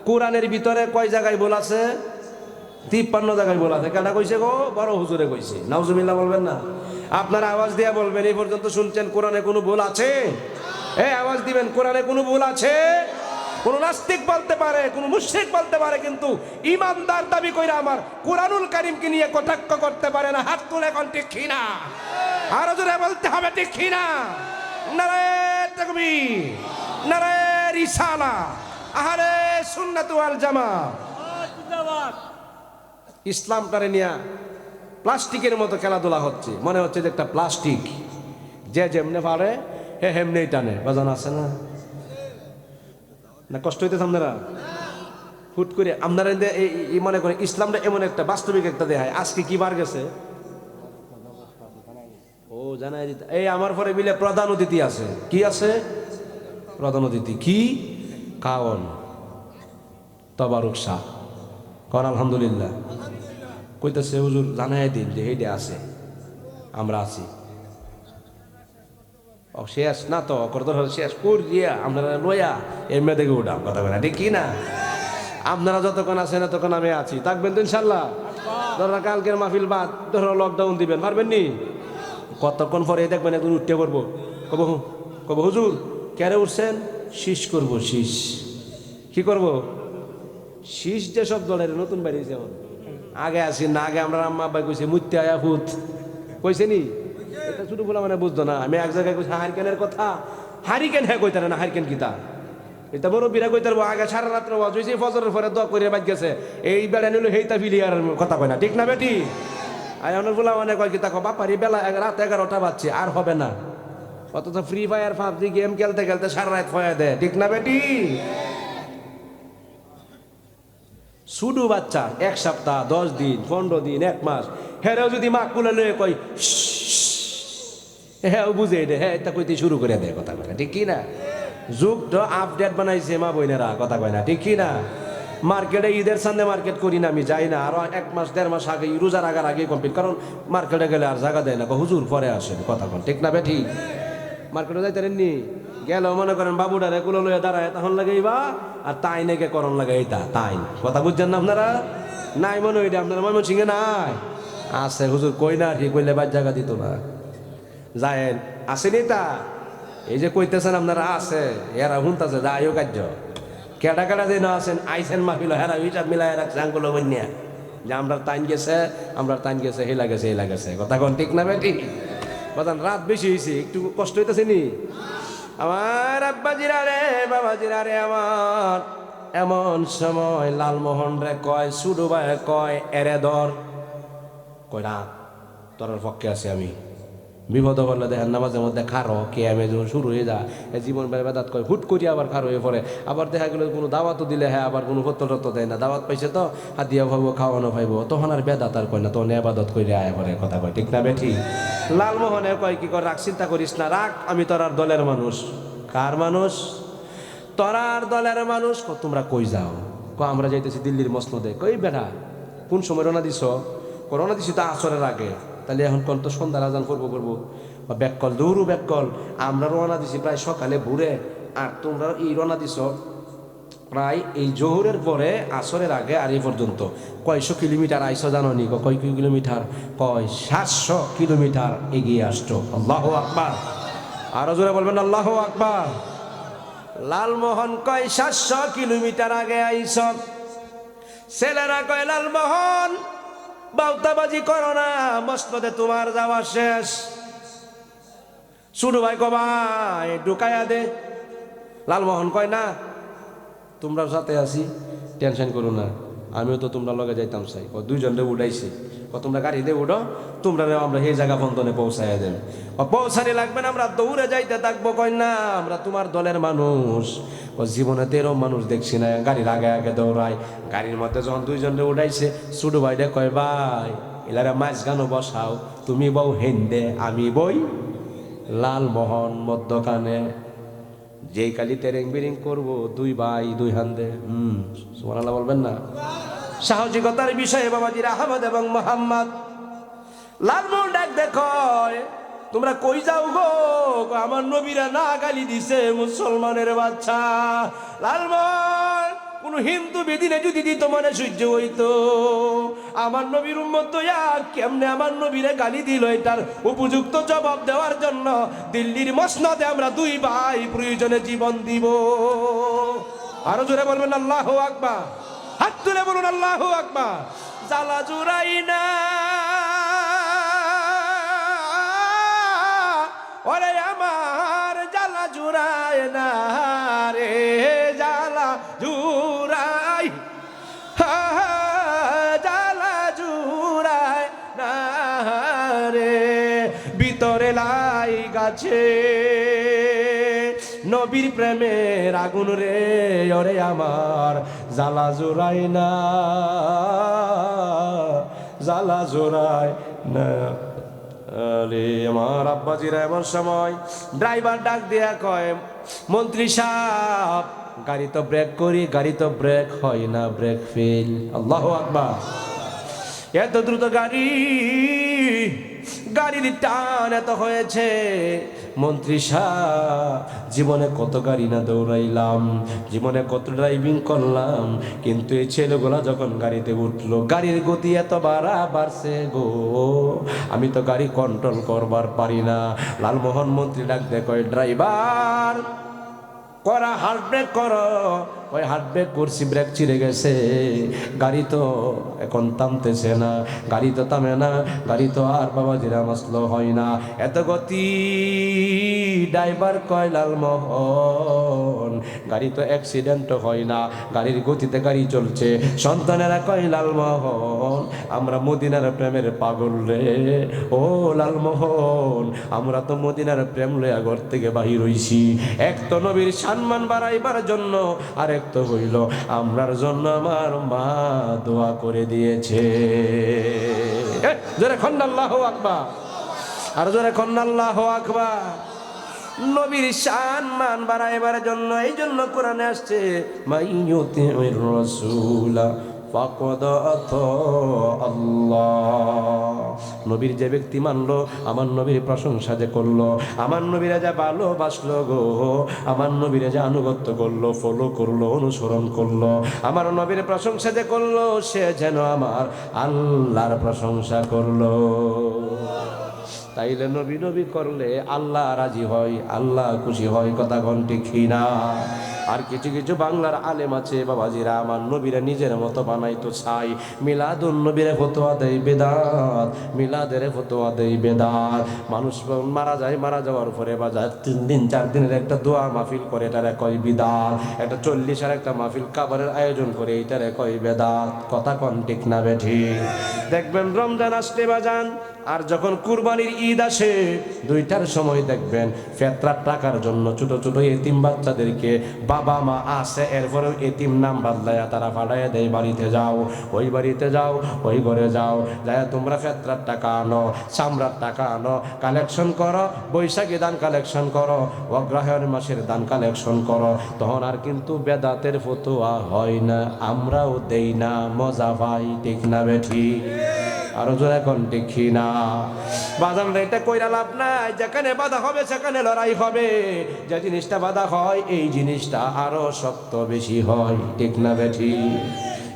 কোরআনের ভিতরে কয় জায়গায় বল আছে 53 জায়গায় বল আছে কেনা কইছে গো বড় হুজুরে কইছে নাউজুবিল্লাহ বলবেন না আপনারা আওয়াজ দিয়া বলবেন এই পর্যন্ত শুনছেন কোরআনে কোনো ভুল আছে এই আওয়াজ দিবেন কোরআনে কোনো ভুল আছে কোন নাস্তিক বলতে পারে, কোন মুশরিক বলতে পারে, কিন্তু ইমানদার দাবি কইরা আমার কোরআনুল কারীমকে নিয়ে কটাক্ষ করতে পারে না। হাত তুলে এখন ঠিক কিনা? আরো জোরে বলতে হবে ঠিক কিনা? নারায়ে তাকবীর, নারায়ে রিসালা, আহলে সুন্নাত ওয়াল জামাত। ইসলামটারে নিয়ে প্লাস্টিকের মতো খেলাধুলা হচ্ছে, মনে হচ্ছে যে একটা প্লাস্টিক, যে যেমনে পারে হে হেমনেই টানে। বাজান আছে না? না কষ্ট হইতেছে আপনারা? হুট করে আপনারা এই মনে করেন ইসলামটা এমন একটা বাস্তবিক একটা দেখায়। আজকে কি বার গেছে? ও জানাই দিতে এই আমার পরে মিলে প্রধান অতিথি আছে। কি আছে? প্রধান অতিথি কি? কাওন তবারক শাহ কন আলহামদুলিল্লাহ। কইতেছে হুজুর জানাই দিন যে এইটা আছে, আমরা আছি। শেষ না তো করতে শেষ করিয়া আপনারা লইয়া এমনি দেখে উঠাম, কথা বলে ঠিক কি না? আপনারা যতক্ষণ আছেন ততক্ষণ আমি আছি, থাকবেন তো ইনশাল্লাহ। ধরো কালকের মাহফিল বাদ, ধরো লকডাউন দিবেন, পারবেন নি? কতক্ষণ পরে দেখবেন একদিন উঠতে করবো, কব হুজুর কেরে উঠছেন? শীষ করব, শীষ। কি করব? শীষ যে সব দলের নতুন বাড়িয়েছে, আগে আসি না, আগে আমরা আম্মা আব্বাই কইছে মুত্তে আয়া ভূত কইছে নি? এটা ছোট বলা মানে বুঝতো না। আমি এক জায়গায় কইছি হারিকেনের কথা, হারিকেন হ্যাঁ কইতারে না, হারিকেন কিতা এটা বড় বিরা কইতারবো। আগে সারা রাত্র ওয়াজ হইছে, ফজরের পরে দোয়া করে বাদ গেছে, এই বেড়া নিল হেইতা ফিলিয়ার কথা কয় না, ঠিক না বেটি? আয়নের বলা মানে কয় কিতা বাপারি বেলা রাত 11টা বাজছে, আর হবে না। অথচ ফ্রি ফায়ার পাবজি গেম খেলতে খেলতে সারা রাত ফয়া দেয়, ঠিক না বেটি? শুধু বাচ্চা 1 সপ্তাহ 10 দিন 15 দিন 1 মাস হেরেও যদি মা কুলে লয়ে কই হ্যাঁ বুঝে এটা, হ্যাঁ এটা কইতে শুরু করে দেয়, কথা কয় না, ঠিক কি না? যুগ তো আপডেট বানাইছে মা বইনেরা, কথা কয় না, ঠিক কি না? মার্কেটে ঈদের সামনে মার্কেট করি না, আমি যাই না। আরো 1 মাস 1.5 মাস আগে রোজার আগে কমপ্লিট, কারণ মার্কেটে গেলে আর জায়গা দেয় না, হুজুর পরে আসেন, কথা কন, ঠিক না বেঠি? মার্কেটে যাইতেন নি গেল মনে করেন বাবুডারে কুলো লইয়া দাঁড়ায়, তখন লাগাইবা আর তাই নাকি করণ লাগে এইটা তাই, কথা বুঝছেন না আপনারা? নাই মনে ওইটা আপনারা ময়মন সিংহে নাই আছে, হুজুর কই না ঠিক কইলে বাদ জায়গা দিত না। যায়েন আসেনি তা এই যে কইতেছেন আপনারা আছে, এরা শুনতেছে যাইও কার্য কেটা কেটা দিন আছেন আইসেন মাহফিল, হেরা হিসাব মিলাই রাখছে আঙ্গুলো বন্যা যে আমরা টাইম গেছে, আমরা টাইম গেছে, হেলা গেছে, হেলা গেছে, কথা কোন ঠিক না বেটি? বাজান রাত বেশি হয়েছে, একটু কষ্ট হইতেছে নি? আমার আব্বাজিরা রে, বাবাজিরা রে, আমার এমন সময় লালমোহন রে কয়, সুডু ভাই কয় এরে ধর, কয় না তোর পক্ষে আছে আমি। বিপদ বললে দেখেন নামাজের মধ্যে খারো কে আমি যখন শুরু হয়ে যায় জীবন বেদাত কয়, হুট করি আবার খারো হয়ে পড়ে। আবার দেখা গেলো কোনো দাওয়াতও দিলে হ্যাঁ আবার কোনো পত্র টত্র দেয় না, দাওয়াত পাইছে তো হাতিয়া ভাবো খাওয়ানো ভাইব, তখন আর বেদাত আর কয় না, তখন আবাদত করে আয় পরে, কথা কয় ঠিক না বেঠি? লালমোহনে কয় কি কর, রাগ চিন্তা করিস না, রাগ আমি তোরার দলের মানুষ। কার মানুষ? তোরার দলের মানুষ। তোমরা কই যাও? আমরা যাইতেছি দিল্লির মসনদে। কই বেড়া কোন সময় রওনা দিছ? রওনা দিছি তো আসরের আগে, তাহলে এখন কোন তো সন্ধ্যার আজান করবো বা ব্যাককল দৌড়ু ব্যাককল। আমরা রওনা দিছি প্রায় সকালে ভোরে, আর তোমরা এই রওনা দিছ প্রায় এই জোহরের পরে আসরের আগে, আর এই পর্যন্ত কয়শো কিলোমিটার আইসো জানো নি? কয় কিলোমিটার? কয় 700 কিলোমিটার এগিয়ে আসছো। আল্লাহু আকবার, আরো জোরে বলবেন আল্লাহু আকবার। লালমোহন কয় 700 কিলোমিটার আগে আইস। ছেলেরা কয় লালমোহন বাউতাবাজি করো না, মসনদে তোমার যাওয়া শেষ। ছোট ভাই কবাই ঢুকাইয়া দে। লালমোহন কয় না তোমরা সাথে আছি, টেনশন করো না, আমিও তো তোমরা লগে যাইতাম চাই। ও দুইজনে উঠাইছি, তোমরা গাড়িতে উঠো, তোমরা আমরা সেই জায়গা পর্যন্ত পৌঁছাইয়া দেন। পৌঁছানি লাগবে না, আমরা দৌড়ে যাইতে থাকবো। কয় না আমরা তোমার দলের মানুষ। ও জীবনে 13 মানুষ দেখছি না গাড়ির আগে আগে দৌড়ায়। গাড়ির মধ্যে যখন দুইজনে উঠাইছে, ছোট ভাইটা কয় ভাই এলারে মাছ গানো বসাও, তুমি বউ হেন্দে আমি বই। লালমোহন মধ্যখানে, যেই কালি তেরেং বিরিং করবো, দুই ভাই দুই হান্দে। সুবহানাল্লাহ বলবেন না? সাহসিকতার বিষয়ে বাবাজির আহমদ এবং মোহাম্মদ। লালমোহন ডাক দেখো, তোমরা কই যাও গো? আমার নবীরা না গালি দিছে, মুসলমানের বাচ্চা। লালমোহন কোন হিন্দু বেদিনে যদি দিত মানে সহ্য হইতো, আমার নবীর উম্মত তো কেমনে আমার নবীরে গালি দিল, এটার উপযুক্ত জবাব দেওয়ার জন্য দিল্লির মসনদে আমরা দুই ভাই প্রয়োজনে জীবন দিব। আরো জোরে বলবেন আল্লাহু আকবার, হাত তুলে বলুন আল্লাহু আকবার। জ্বালা জুড়াই না ওরে আমার, জ্বালা জুড়াই না রে, জ্বালা জুড়াই, জ্বালা জুড়াই না রে, ভিতরে লাই গাছে নবীর প্রেমের আগুন রে, ওরে আমার জ্বালা জোড়াই না, জ্বালা জোড়াই না রে। আমার আব্বাজিরা এমন সময় ড্রাইভার ডাক দিয়া কয়, মন্ত্রী সাহেব গাড়ি তো ব্রেক করি, গাড়ি তো ব্রেক হয় না, ব্রেক ফেল। আল্লাহু আকবার। এত দ্রুত গাড়ি, গাড়ির টান এত হয়েছে, মন্ত্রী সাহেব জীবনে কত গাড়ি না দৌড়াইলাম, জীবনে কত ড্রাইভিং করলাম, কিন্তু এই ছেলেগুলা যখন গাড়িতে উঠলো, গাড়ির গতি এত বাড়ছে গো, আমি তো গাড়ি কন্ট্রোল করবার পারি না। লালমোহন মন্ত্রী ডাক দেয়, কয় ড্রাইভার করা হার্ড ব্রেক করো। ওই হার্ড ব্রেক করছি, ব্রেক ছিঁড়ে গেছে, গাড়ি তো এখন থামতেছে না, গাড়ি তো থামে না, গাড়ি তো আর বাবাজিরা মাসলো হয় না, এত গতি। ড্রাইভার কয়, লালমোহন গাড়ি তো অ্যাক্সিডেন্টও হয় না, গাড়ির গতিতে গাড়ি চলছে। সন্তানেরা কয়, লালমোহন আমরা মদিনার প্রেমের পাগল রে, ও লালমোহন আমরা তো মদিনার প্রেম লইয়া ঘর থেকে বাহির হইছি, এক তো নবীর সম্মান বাড়াইবার জন্য, আর এক তো হইল আমরার জন্য আমার মা দোয়া করে দিয়েছে। জোরে খন্ড আল্লাহু আকবার, আর জোরে খন্ড আল্লাহু আকবার। নবীর সম্মান বাড়াইবার জন্য এই জন্য কোরআনে আসছে, মাইয়ুতির রাসূলা ফাকাদ আতা আল্লাহ। নবীর যে ব্যক্তি মানলো, আমার নবীর প্রশংসা যে করলো, আমার নবীরা যা ভালোবাসলো গো, আমার নবীরা যা আনুগত্য করলো, ফলো করলো, অনুসরণ করলো, আমার নবীর প্রশংসা যে করলো, সে যেন আমার আল্লাহর প্রশংসা করলো। তাইলে নবী নবী করলে আল্লাহ রাজি হয়, আল্লাহ খুশি হয়, কথা কোন ঠিক না? আর কিছু কিছু বাংলার আলেম আছে বাবাজিরা, আমার নবীরা নিজের মতো বানাইতো চাই, মিলাদুন নবীরে ফতোয়া দেয় বেদাত, মিলাদের ফতোয়া দেয় বেদাত। মানুষ মারা যায়, মারা যাওয়ার পরে বাজার 3 দিন 4 দিনের একটা দোয়া মাহফিল করে, এটারে কয় বিদাত। একটা 40 একটা মাহফিল কাবারের আয়োজন করে, এটারে কয় বেদাত। কথা কোন ঠিক না বেঠি? দেখবেন রমজান আসলে বাজান, আর যখন কুরবানির ঈদ আসে, দুইটার সময় দেখবেন ফেতরার টাকার জন্য ছোট ছোট এতিম বাচ্চাদেরকে বাবা মা আছে, এরপরেও এতিম নাম বাদলাইয়া তারা ফাটাইয়া দেয়, বাড়িতে যাও, ওই বাড়িতে যাও, ওই ঘরে যাও, যাই তোমরা ফেতরার টাকা আনো, চামড়ার টাকা আনো, কালেকশন করো, বৈশাখী দান কালেকশন করো, অগ্রহায়ণ মাসের দান কালেকশন করো। তখন আর কিন্তু বেদাতের ফতোয়া হয় না, আমরাও দেই না, মজা পাই, ঠিক না বেঠি? আরো জোরে কোন দেখি না? বাজান এটা কইরা লাভ নাই, যেখানে বাধা হবে সেখানে লড়াই হবে, যে জিনিসটা বাধা হয় এই জিনিসটা আরো শক্ত বেশি হয়, ঠিক না বেঠি?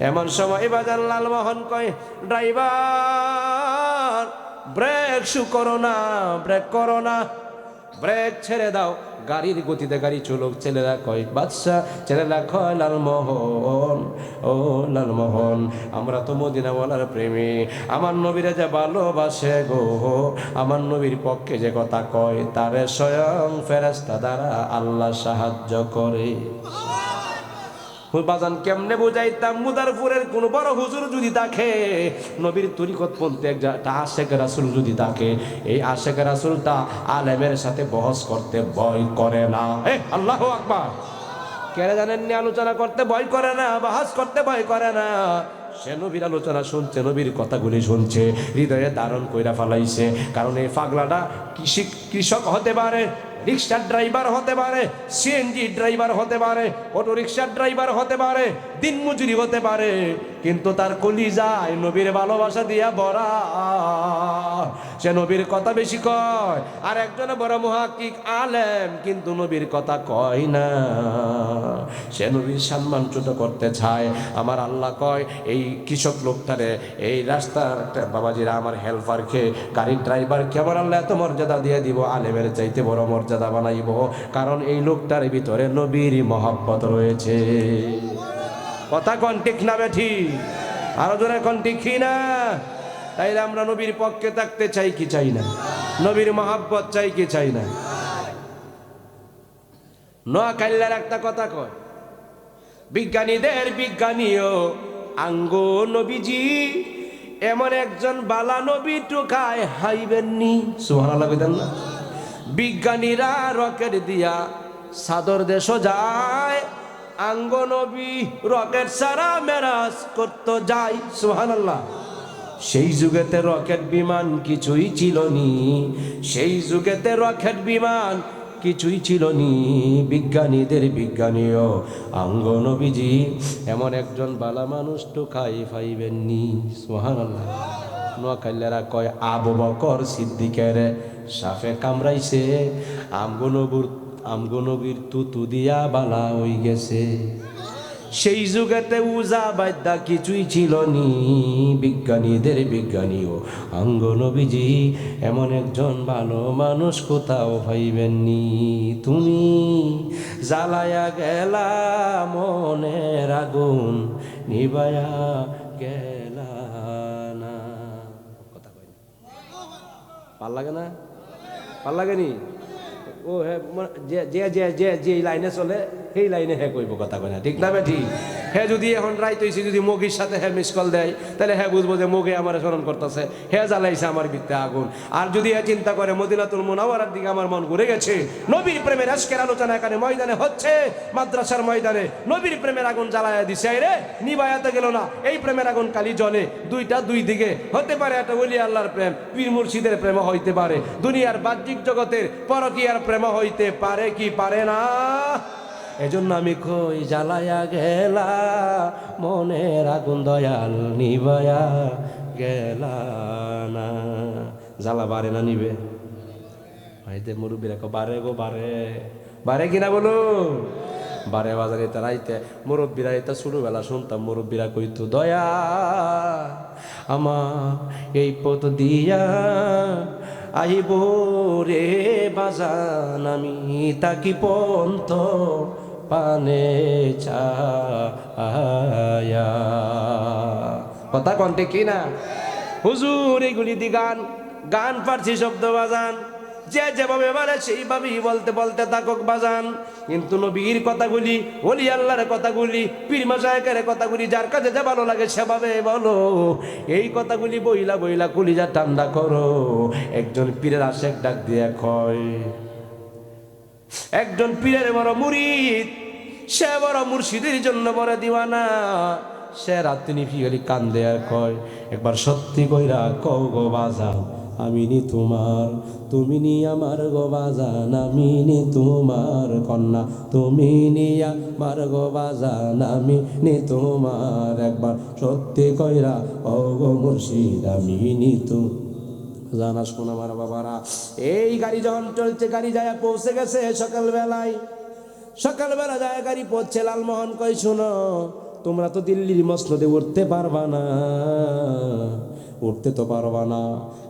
এমন সময় বাজান লালমোহন কয়, ড্রাইভার ব্রেক শু করো না, ব্রেক করো না, ব্রেক ছেড়ে দাও, গাড়ির গতিতে গাড়ি চলুক। ছেলেরা কয় বাদশা, ছেলেরা কয় লালমোহন, ও লালমোহন আমরা তো মদিনাওয়ালার প্রেমী, আমার নবীরা যে ভালোবাসে গো, আমার নবীর পক্ষে যে কথা কয়, তারে স্বয়ং ফেরেশতা দ্বারা আল্লাহ সাহায্য করে। বাজান কেমনে বুঝাইতাম? মুদারপুরের কোন বড় হুজুর যদি থাকে, নবীর তরিকত পন্থী একটা আশেক রাসূল যদি থাকে, এই আশেক রাসূলটা আলেমের সাথে বহস করতে ভয় করে না। আল্লাহু আকবার। কেন জানেন? আলোচনা করতে ভয় করে না, বহস করতে ভয় করে না। সে নবীর আলোচনা শুনছে, নবীর কথাগুলি শুনছে, হৃদয়ে ধারণ কইরা ফেলাইছে। কারণ এই পাগলাটা কৃষক হতে পারে, রিক্সার ড্রাইভার হতে পারে, সিএনজি ড্রাইভার হতে পারে, অটো রিক্সার ড্রাইভার হতে পারে, দিনমজুরি হতে পারে, কিন্তু তার কলিজায় নবীর ভালোবাসা দিয়া ভরা। সে নবীর কথা বেশি কয়, আর একজন বড় মুহাক্কিক আলেম কিন্তু নবীর কথা কয় না। সে নবীর সম্মান ছোট করতে চায়। আমার আল্লাহ কয়, এই কৃষক লোকটারে, এই রাস্তার বাবাজিরা, আমার হেল্পারকে, গাড়ির ড্রাইভারকে আমার আল্লাহ এত মর্যাদা দিয়ে দিব, আলেমের চাইতে বড় মর্যাদা বানাইব, কারণ এই লোকটার ভিতরে নবীর মহব্বত রয়েছে। কথা কোন ঠিক না বেঠি? আরো জোরে কোন ঠিক না? তাইলে আমরা নবীর পক্ষে থাকতে চাই কি চাই না? নবীর মহব্বত চাই কি চাই না? নোয়াখালীর একটা কথা কয়, বিজ্ঞানীদের বিজ্ঞানীও আঙ্গো নবীজি এমন একজন বালা নবী টুকায় হাইবেননি। সুবহানাল্লাহ কইতেন না? বিজ্ঞানীরা রকেট দিয়া সাদর দেশ যায়, আঙ্গ নবী রকেট ছাড়া মেরাজ করতে যায়। সুবহানাল্লাহ। সেই যুগেতে রকেট বিমান কিছুই ছিল নি, সেই যুগেতে রকেট বিমান কিছুই ছিল নি। বিজ্ঞানীদের বিজ্ঞানীও আঙ্গ নবীজি এমন একজন বালা মানুষ তো খাই পাইবেননি। সুবহানাল্লাহ। নোয়াখালীরা কয়, আবু বকর সিদ্দিকের সাফে কামড়াইছে, আমগো নবীর তুতু দিয়া বালা হই গেছে। সেই যুগেতে উজা বাদ্যা কিছুই ছিল নি, বিজ্ঞানীদের বিজ্ঞানীও আঙ্গ নবীজি এমন একজন ভালো মানুষ কোথাও পাইবেননি। তুমি জ্বালায়া গেলা মনের আগুন, নিবায়া গেলা না। কথা কই না? ভাল লাগে না? ভাল লাগেনি? ও হ্যাঁ, যে যে যে যে যে লাইনে চলে সেই লাইনে হ্যাঁ কইব, কথা কয় না? ঠিক না বেঠি? হ্যাঁ যদি এখন রাইত হইছে, যদি মগির সাথে হ্যাঁ মিস কল দেয়, তাহলে হ্যাঁ বুঝবো যে মগে আমার স্মরণ করতেছে, হ্যাঁ জ্বালাইছে আমার ভিত্তে আগুন। আর যদি হ্যাঁ চিন্তা করে মদিনাতুল মুনাওয়ারার দিকে আমার মন ঘুরে গেছে, নবীর প্রেমের আজকের আলোচনা এখানে ময়দানে হচ্ছে, মাদ্রাসার ময়দানে নবীর প্রেমের আগুন জ্বালায়া দিছে, রে নিবায়াতে গেল না। এই প্রেমের আগুন কালি জ্বলে দুইটা, দুই দিকে হতে পারে। একটা ওলি আল্লাহর প্রেম, পীর মুর্শিদের প্রেম হইতে পারে, দুনিয়ার বাহ্যিক জগতের পরকীয়ার প্রেম হইতে পারে কি পারে না? এজন্য আমি কই, জ্বালায়া গেলা মনের আগুন দয়াল, নিবায়া গেলা না। জ্বালা বারে না নিবে? ভাইতে মুরব্বীরা কো বারে গো বারে, বারে কিনা বলো? বারে বাজারে রাইতে মুরব্বীরা, এটা ছোটবেলা শুনতাম মুরব্বীরা কইতো, দয়া আমার এই পথ দিয়া আইব রে বাজান, আমি তাকি পন্ত পানে ছায়া। কথা কন্টে কি না? হুজুর এগুলি দি গান গান পারছি শব্দ বাজান, যে যেভাবে বলে সেইভাবেই বলতে বলতে থাকুক বাজান। কিন্তু নবীর কথাগুলি, ওলি আল্লাহর কথাগুলি, পীর মাশায়েখের কথাগুলি যার কাছে যা ভালো লাগে সেভাবে বলো। এই কথাগুলি বইলা বইলা কলিজা ঠান্ডা করো। একজন পীরের আশেক ডাক দিয়ে কয়, একজন পীরের বড় মুরিদ, সে বড় মুর্শিদের জন্য বড় দিওয়ানা। সে রাত্রি নিফিগলি কান্দে আর কয়, একবার সত্যি কইরা কও গো বাজান, আমি নি তোমার, তুমি নি আমার গো বাজান, আমি নি তোমার কন্যা, তুমি নি আমার গো বাজান, আমি নি তোমার। একবার সত্যি কইরা কও গো মুর্শিদ, আমি নি তুমি জানা। শোনা আমার বাবারা, এই গাড়ি যখন চলছে, গাড়ি যায় পৌঁছে গেছে সকালবেলায়। সকালবেলা যায় গাড়ি পৌঁছে, লালমোহন কই, শুনো তোমরা তো দিল্লির মসনদে উঠতে পারবা না, উঠতে তো পারবা না।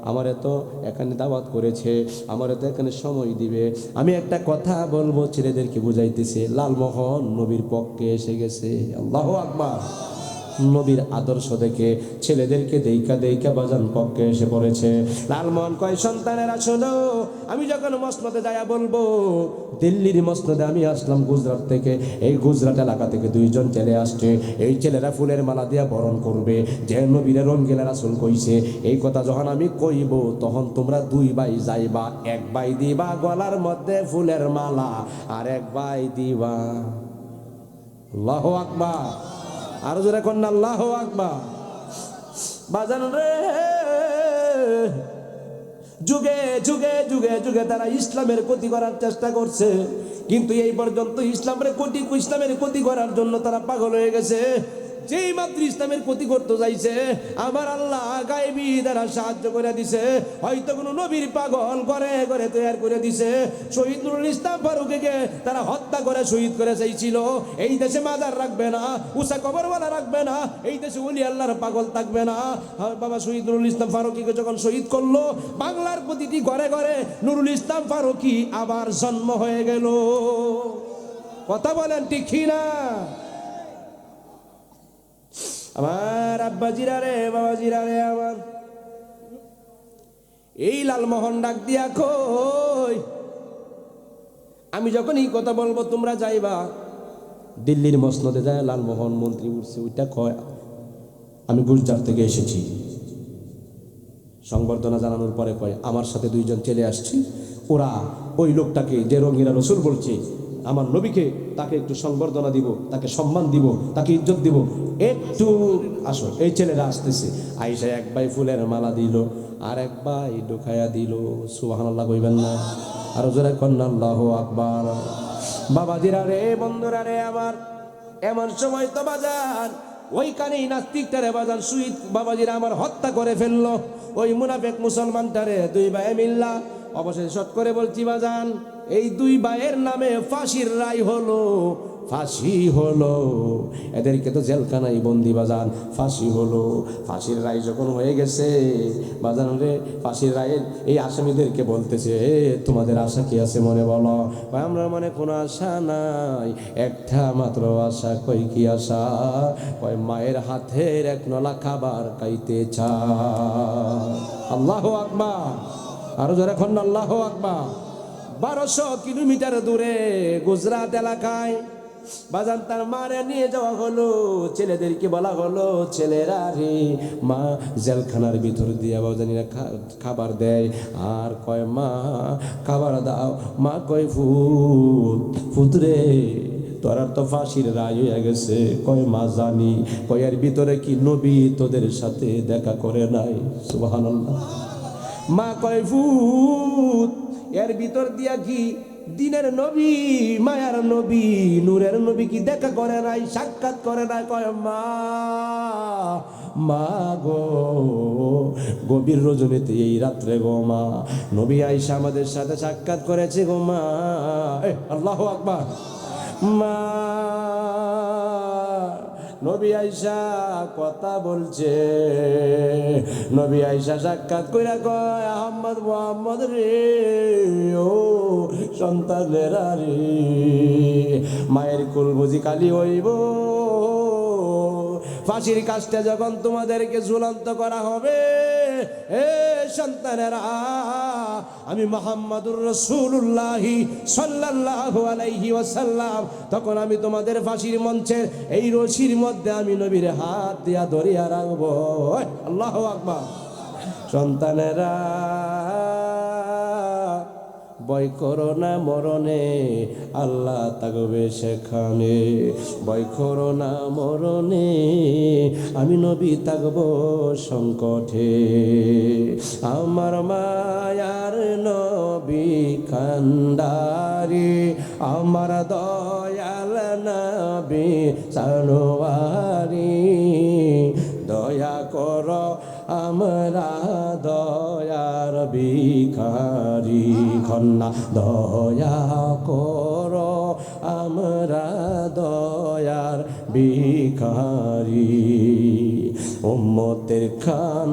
আমারে তো এখানে দাওয়াত করেছে, আমারে তো এখানে সময় দিবে, আমি একটা কথা বলবো ছেলেদেরকে বুঝাইতেছে। লালমোহন নবীর পক্ষে এসে গেছে। আল্লাহু আকবার। নবীর আদর্শ দেখে ছেলেদেরকে দেইকা দেইকা বাজান পক্ষে এসে পড়েছে। লালমোহন কয়, সন্তানেরা শোনো, আমি যখন মসনদে যায়া বলবো, দিল্লির মসনদে আমি আসলাম গুজরাট থেকে, এই গুজরাট এলাকা থেকে দুইজন ছেলে আসছে, এই ছেলেরা ফুলের মালা দিয়া বরণ করবে, যে নবীর রঙ্গিলা রাসূল কইছে। এই কথা যখন আমি কইব, তখন তোমরা দুই ভাই যাইবা, এক ভাই দিবা গলার মধ্যে ফুলের মালা, আর এক ভাই দিবা। আল্লাহু আকবার। আরো জোরে কোন আল্লাহু আকবার। বাজান রে, যুগে যুগে যুগে যুগে তারা ইসলামের ক্ষতি করার চেষ্টা করছে, কিন্তু এই পর্যন্ত ইসলামের ক্ষতি করার জন্য তারা পাগল হয়ে গেছে। যেই মাত্র ইসলামের ক্ষতি করতে যাইছে আমার আল্লাহ গায়েবী দ্বারা সাহায্য করে দিছে। হয়তো কোনো নবীর পাগল ঘরে ঘরে তৈরি করে দিছে। শহীদ নুরুল ইসলাম ফারুকীকে তারা হত্যা করে শহীদ করে চাইছিল। এই দেশে মাজার রাখবে না, উষা কবরওয়ালা রাখবে না, এই দেশে ওলি আল্লাহর পাগল থাকবে না। বাবা শহীদ নুরুল ইসলাম ফারুকীকে যখন শহীদ করলো, বাংলার প্রতিটি ঘরে ঘরে নুরুল ইসলাম ফারুকী আবার জন্ম হয়ে গেল। কথা বলেন ঠিক না? আমার আব্বাজিরা রে, বাবাজিরা রে, আমার এই লালমোহন ডাক দিয়া কই, আমি যখন এই কথা বলবো তোমরা যাইবা দিল্লির মসনদে যায় লালমোহন মন্ত্রী উঠছে, ওইটা কয় আমি গুজরাট থেকে এসেছি। সংবর্ধনা জানানোর পরে কয় আমার সাথে দুইজন ছেলে আসছে, ওরা ওই লোকটাকে যে রঙিরা রসুল বলছে আমার নবীকে, তাকে একটু সংবর্ধনা দিব, তাকে সম্মান দিব, তাকে ইজ্জত দিব, একটু আসো। এই ছেলেরা আসতেছে, আইসা এক ভাই ফুলের মালা দিল, আর এক ভাই ঢুকাইয়া দিল। সুবহানাল্লাহ কইবেন না? আরো জোরে কন্যা আল্লাহু আকবার। বাবাজিরা রে, বন্ধুরা রে আমার, এমন সময় তো বাজার ওইখানেই নাস্তিকটারে বাজার সুইট বাবাজিরা আমার হত্যা করে ফেললো। ওই মুনাফেক মুসলমানটারে দুই ভাই মিল্লা অবশেষে শট করে বলছি বাজান, এই দুই ভাইয়ের নামে ফাঁসির রায় হলো, ফাঁসি হলো। এদেরকে তো জেলখানায় বন্দি বাজান, ফাঁসি হলো। ফাঁসির রায় যখন হয়ে গেছে বাজান রে, ফাঁসির রায়ের এই আসামিদেরকে বলতেছে তোমাদের আশা কি আছে মনে বলো? আমরা মনে কোনো আশা নাই, একটা মাত্র আশা। কই কি আশা? কয় মায়ের হাতের এক নলা খাবার খাইতে চায়। আল্লাহু আকবার। আরো যারা এখন আল্লাহু আকবার। 1200 কিলোমিটার দূরে গুজরাট এলাকায় বাজান তার মারে নিয়ে যাওয়া হলো। ছেলেদেরকে বলা হলো ছেলেরা রে, মা জেলখানার ভিতর দিয়ে বাজানিরা খাবার দেয়, আর কয় মা খাবার দাও। মা কয় ফুতরে তোরা তো ফাঁসির রায় হয়ে গেছে। কয় মা জানি। কয় এর ভিতরে কি নবী তোদের সাথে দেখা করে নাই? সুবহানাল্লাহ। মা কয় ফুত এর ভিতর দিয়া কি দিনের নবী, মায়ার নবী, নূরের নবী কি দেখা করে নাই, সাক্ষাৎ করে নাই? কয় মা, মা গো, গভীর রজনীতে এই রাত্রে গো মা নবী আয়েশা আমাদের সাথে সাক্ষাৎ করেছে গো মা। আল্লাহু আকবার। মা নবী আয়েশা কথা বলছে। নবী আয়েশা সাক্ষাৎ কইরা কয় আহমদ মুহাম্মদ রে, ও সন্তানেরা রে, মায়ের কুল বুঝি খালি হইব? ফাঁসির কাজটা যখন তোমাদেরকে ঝুলন্ত করা হবে, এ সন্তানেরা, আমি মুহাম্মাদুর রাসূলুল্লাহ সাল্লাল্লাহু আলাইহি ওয়াসাল্লাম, তখন আমি তোমাদের ফাঁসির মঞ্চের এই রশির মধ্যে আমি নবীর হাত দিয়া ধরিয়া রাখবো। আল্লাহু আকবার। সন্তানেরা, ভয় করো না মরণে, আল্লাহ থাকবে সেখানে। ভয় করো না মরণে, আমি নবী থাকবো সংকটে। আমার মায়ার নবী কান্ডারি, আমার দয়াল নবী সানোয়ারি, দয়া করো আমরা দয়ার ভিখারি। খন্না দয়া করো আমরা দয়ার ভিখারি। উম্মতের খান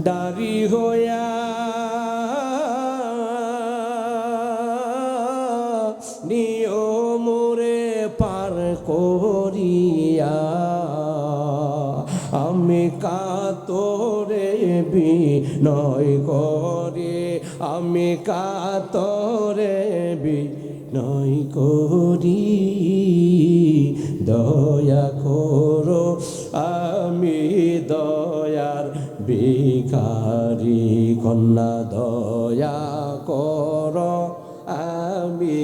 দাড়ি হইয়া নিয়মরে পার করিয়া, আমি কাতরে বিনয় করে, আমি কাতরে বিনয় করি, দয়া করো আমি দয়ার ভিখারি। কন্যা দয়া করো আমি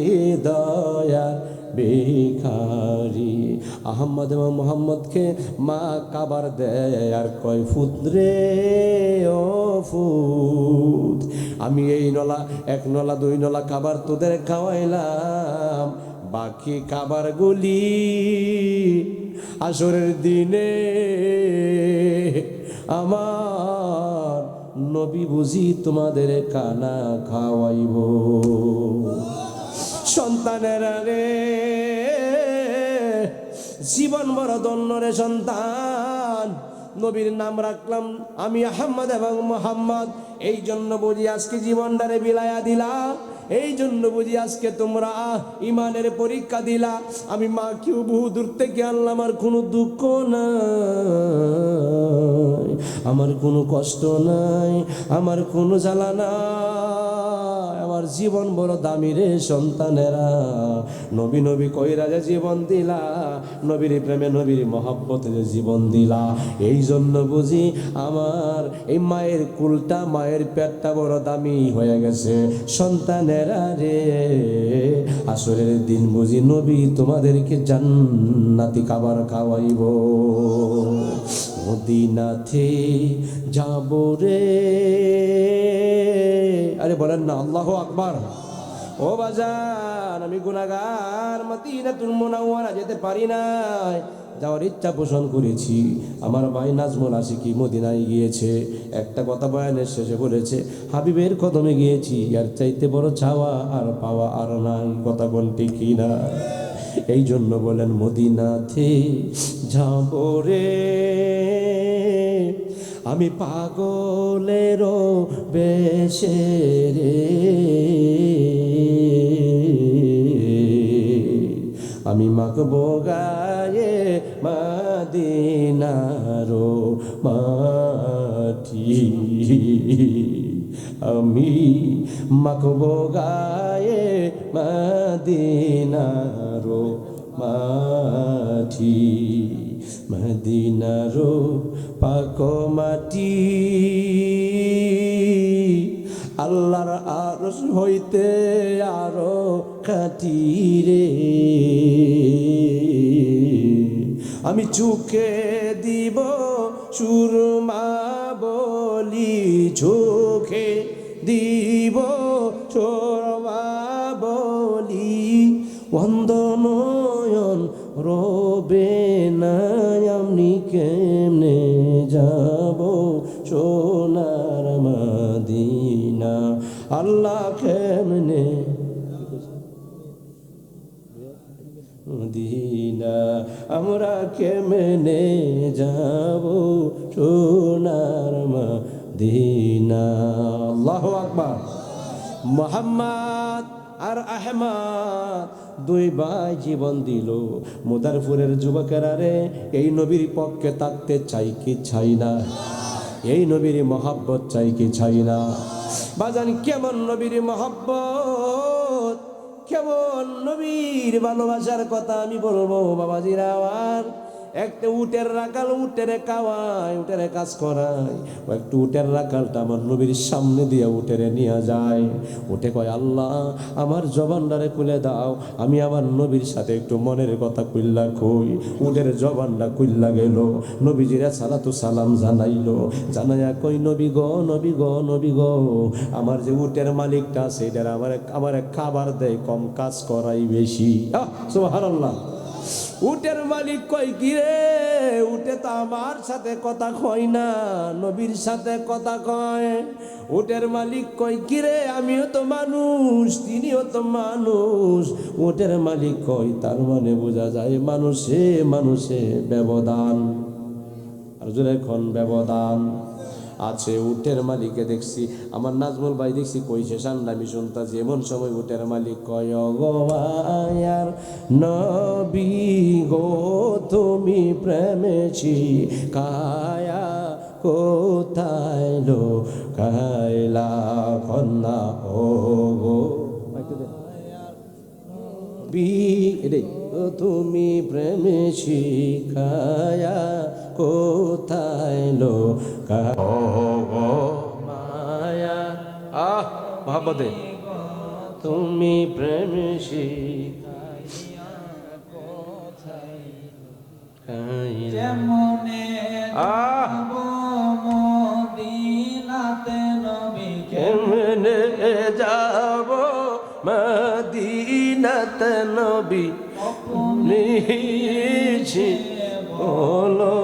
দয়ার ভিখারি। আহম্মদ এবং মোহাম্মদকে মা কাবার দেয় আর কয় ফুতরে, ও ফুত, আমি এই নলা, এক নলা দুই নলা খাবার তোদের খাওয়াইলাম, বাকি খাবার গুলি আসরের দিনে আমার নবী বুঝি তোমাদের কানা খাওয়াইব। সন্তানেরা রে, জীবন বড় ধন্য রে সন্তান। নবীর নাম রাখলাম আমি আহমদ এবং মোহাম্মদ, এই জন্য বুঝি আজকে জীবনটারে বিলায়া দিলা, এই জন্য বুঝি আজকে তোমরা ইমানের পরীক্ষা দিলা। আমি মা কেউ বহু দূর থেকে আনলাম, আমার কোনো দুঃখ নাই, আমার কোনো কষ্ট নাই, আমার কোনো জ্বালা নাই, আমার জীবন বড় দামি রে সন্তানেরা। নবী নবী কইরা যে জীবন দিলা, নবীর প্রেমে নবীর মহব্বতে যে জীবন দিলা, এই জন্য বুঝি আমার এই মায়ের কুলটা, মায়ের পেটটা বড় দামি হয়ে গেছে। সন্তানেরা রে, আসরের দিন বুঝি নবী তোমাদেরকে জান্নাতি খাবার খাওয়াইব। মদিনাতে যাব রে, আরে বলেন না আল্লাহু আকবার। ও বাজান, আমি গুনাহগার, মদিনাতুল মুনাওয়ারা যেতে পারি নাই, যাওয়ার ইচ্ছা পোষণ করেছি। আমার ভাই নাজমুল আশিকি মদিনায় গিয়েছে, একটা কথা বয়ানের শেষে বলেছে, হাবিবের কদমে গিয়েছি, আর চাইতে বড় চাওয়া আর পাওয়া আর নাই। কথা কোনটি কি না? এই জন্য বলেন মদিনাতে যাব রে, আমি পাগলেরও বেশে রে, আমি মাখবো গায়ে মদিনারো মাটি, আমি মাখবো গায়ে মদিনারো মাটি, মদিনারো পাক মাটি, আল্লাহর আরশ হইতে আরো খাটি রে, আমি চোখে দিব সুরমা বলি, চোখে দিব সুরমা বলি, অন্ধ নয়ন রবে না, আমি কেমনে যাব সোনার মদিনা, আল্লাহ কেমনে মদিনা, আমরা কেমনে যাব সোনার মদিনা। আল্লাহু আকবার। মুহাম্মদ আর আহমদ দুই ভাই জীবন দিল। মুদারপুরের যুবকেরা রে, এই নবীর পক্ষে থাকতে চাই কি চাই না? এই নবীর মহব্বত চাই কি চাই না? বাজান, কেমন নবীর মহব্বত, কেমন নবীর ভালোবাসার কথা আমি বলবো বাবাজিরা আমার। একটা উটের রাখাল উটেরে খাওয়ায়, উটেরে কাজ করায়, ও একটু উটের রাখালটা আমার নবীর সামনে দিয়ে উটেরে নিয়ে যায়। উঠে কয়, আল্লাহ আমার জবানটারে খুলে দাও, আমি আমার নবীর সাথে একটু মনের কথা কইল্লা কই। উটের জবানটা কইল্লা গেল, নবীজিরা সালাতু সালাম জানাইলো, জানাইয়া কই, নবী গো, নবী গো, নবী গো, আমার যে উটের মালিকটা আছে, এটার আমার খাবার দেয় কম, কাজ করাই বেশি। সুবহানাল্লাহ। উটের মালিক কই, কি রে, উটে তো আমার সাথে কথা কয় না, নবীর সাথে কথা কয়। উটের মালিক কই, কি রে, আমিও তো মানুষ, তিনিও তো মানুষ। উটের মালিক কই, তার মানে বোঝা যায় মানুষে মানুষে ব্যবধান। আর জোরে এখন ব্যবধান আছে। উটের মালিকে দেখছি, আমার নাজমুল ভাই দেখছি কইছে সান্নামি শুনতাছি, এমন সময় উটের মালিক কয়, গো মায়ার নবী গো, তুমি প্রেমেছি কায়া কোথায় লো কাইলা কন্যা, ও গো তুমি প্রেমে শিখায়া কোথায় লো মায়া, মহাব্বতে তুমি প্রেমে শিখায়া কোথায় মদিনাতে নবী, কেমনে যাব মদিনা মদিনাতে নবী নিয়েছি বলো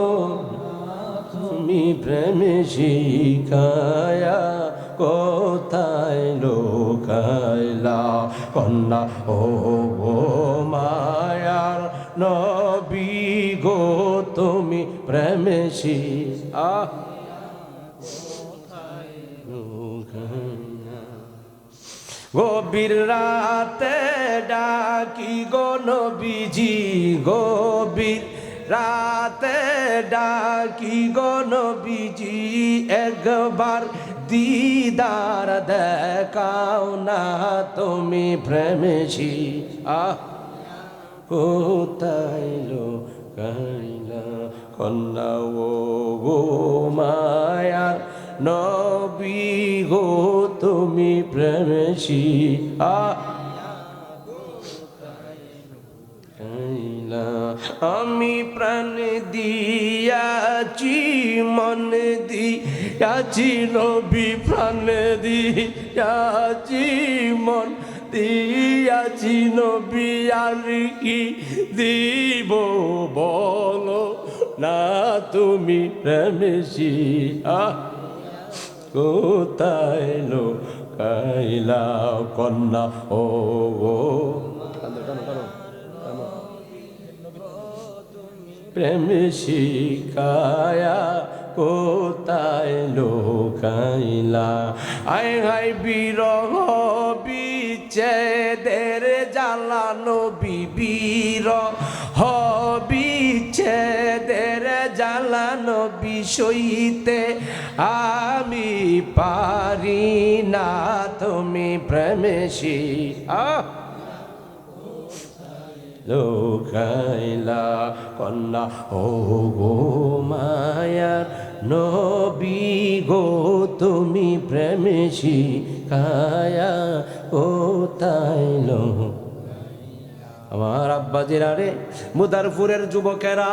তুমি প্রেমে শিখায়া কোথায় লোকাইলা কন্যা ও মায়ার নবী গো তুমি প্রেমে শিখা গভীর রাতে ডাকি গো নবীজি গভীর রাতে ডাকি গো নবীজি একবার দিদার দেখাও না তুমি প্রেমেশি কোথায় লোকাইলা কন্যা ও গো মায়ার নবী গো তুমি প্রেমেশি আমি প্রাণ দিয়াছি মন দিয়াছি নবী প্রাণ দিয়াছি মন দিয়াছি নবী আর কি দিব বলো না তুমি প্রেমেশি কোথায় লোকাইলা কন্যা ও প্রেম শিখায়া কোথায় লোকাইলা আয় হায় বিরহ বিচ্ছেদের জ্বালা নবী বিরহ বিচ্ছেদের জ্বালা নবী সইতে আমি পারি না তুমি প্রেমে শিখা লোকাইলা কন্যা ও গো মায়ার নবী গো তুমি প্রেমে শিখায়া কোথায় লো আমার আব্বাজিরা রে মুদারপুরের যুবকেরা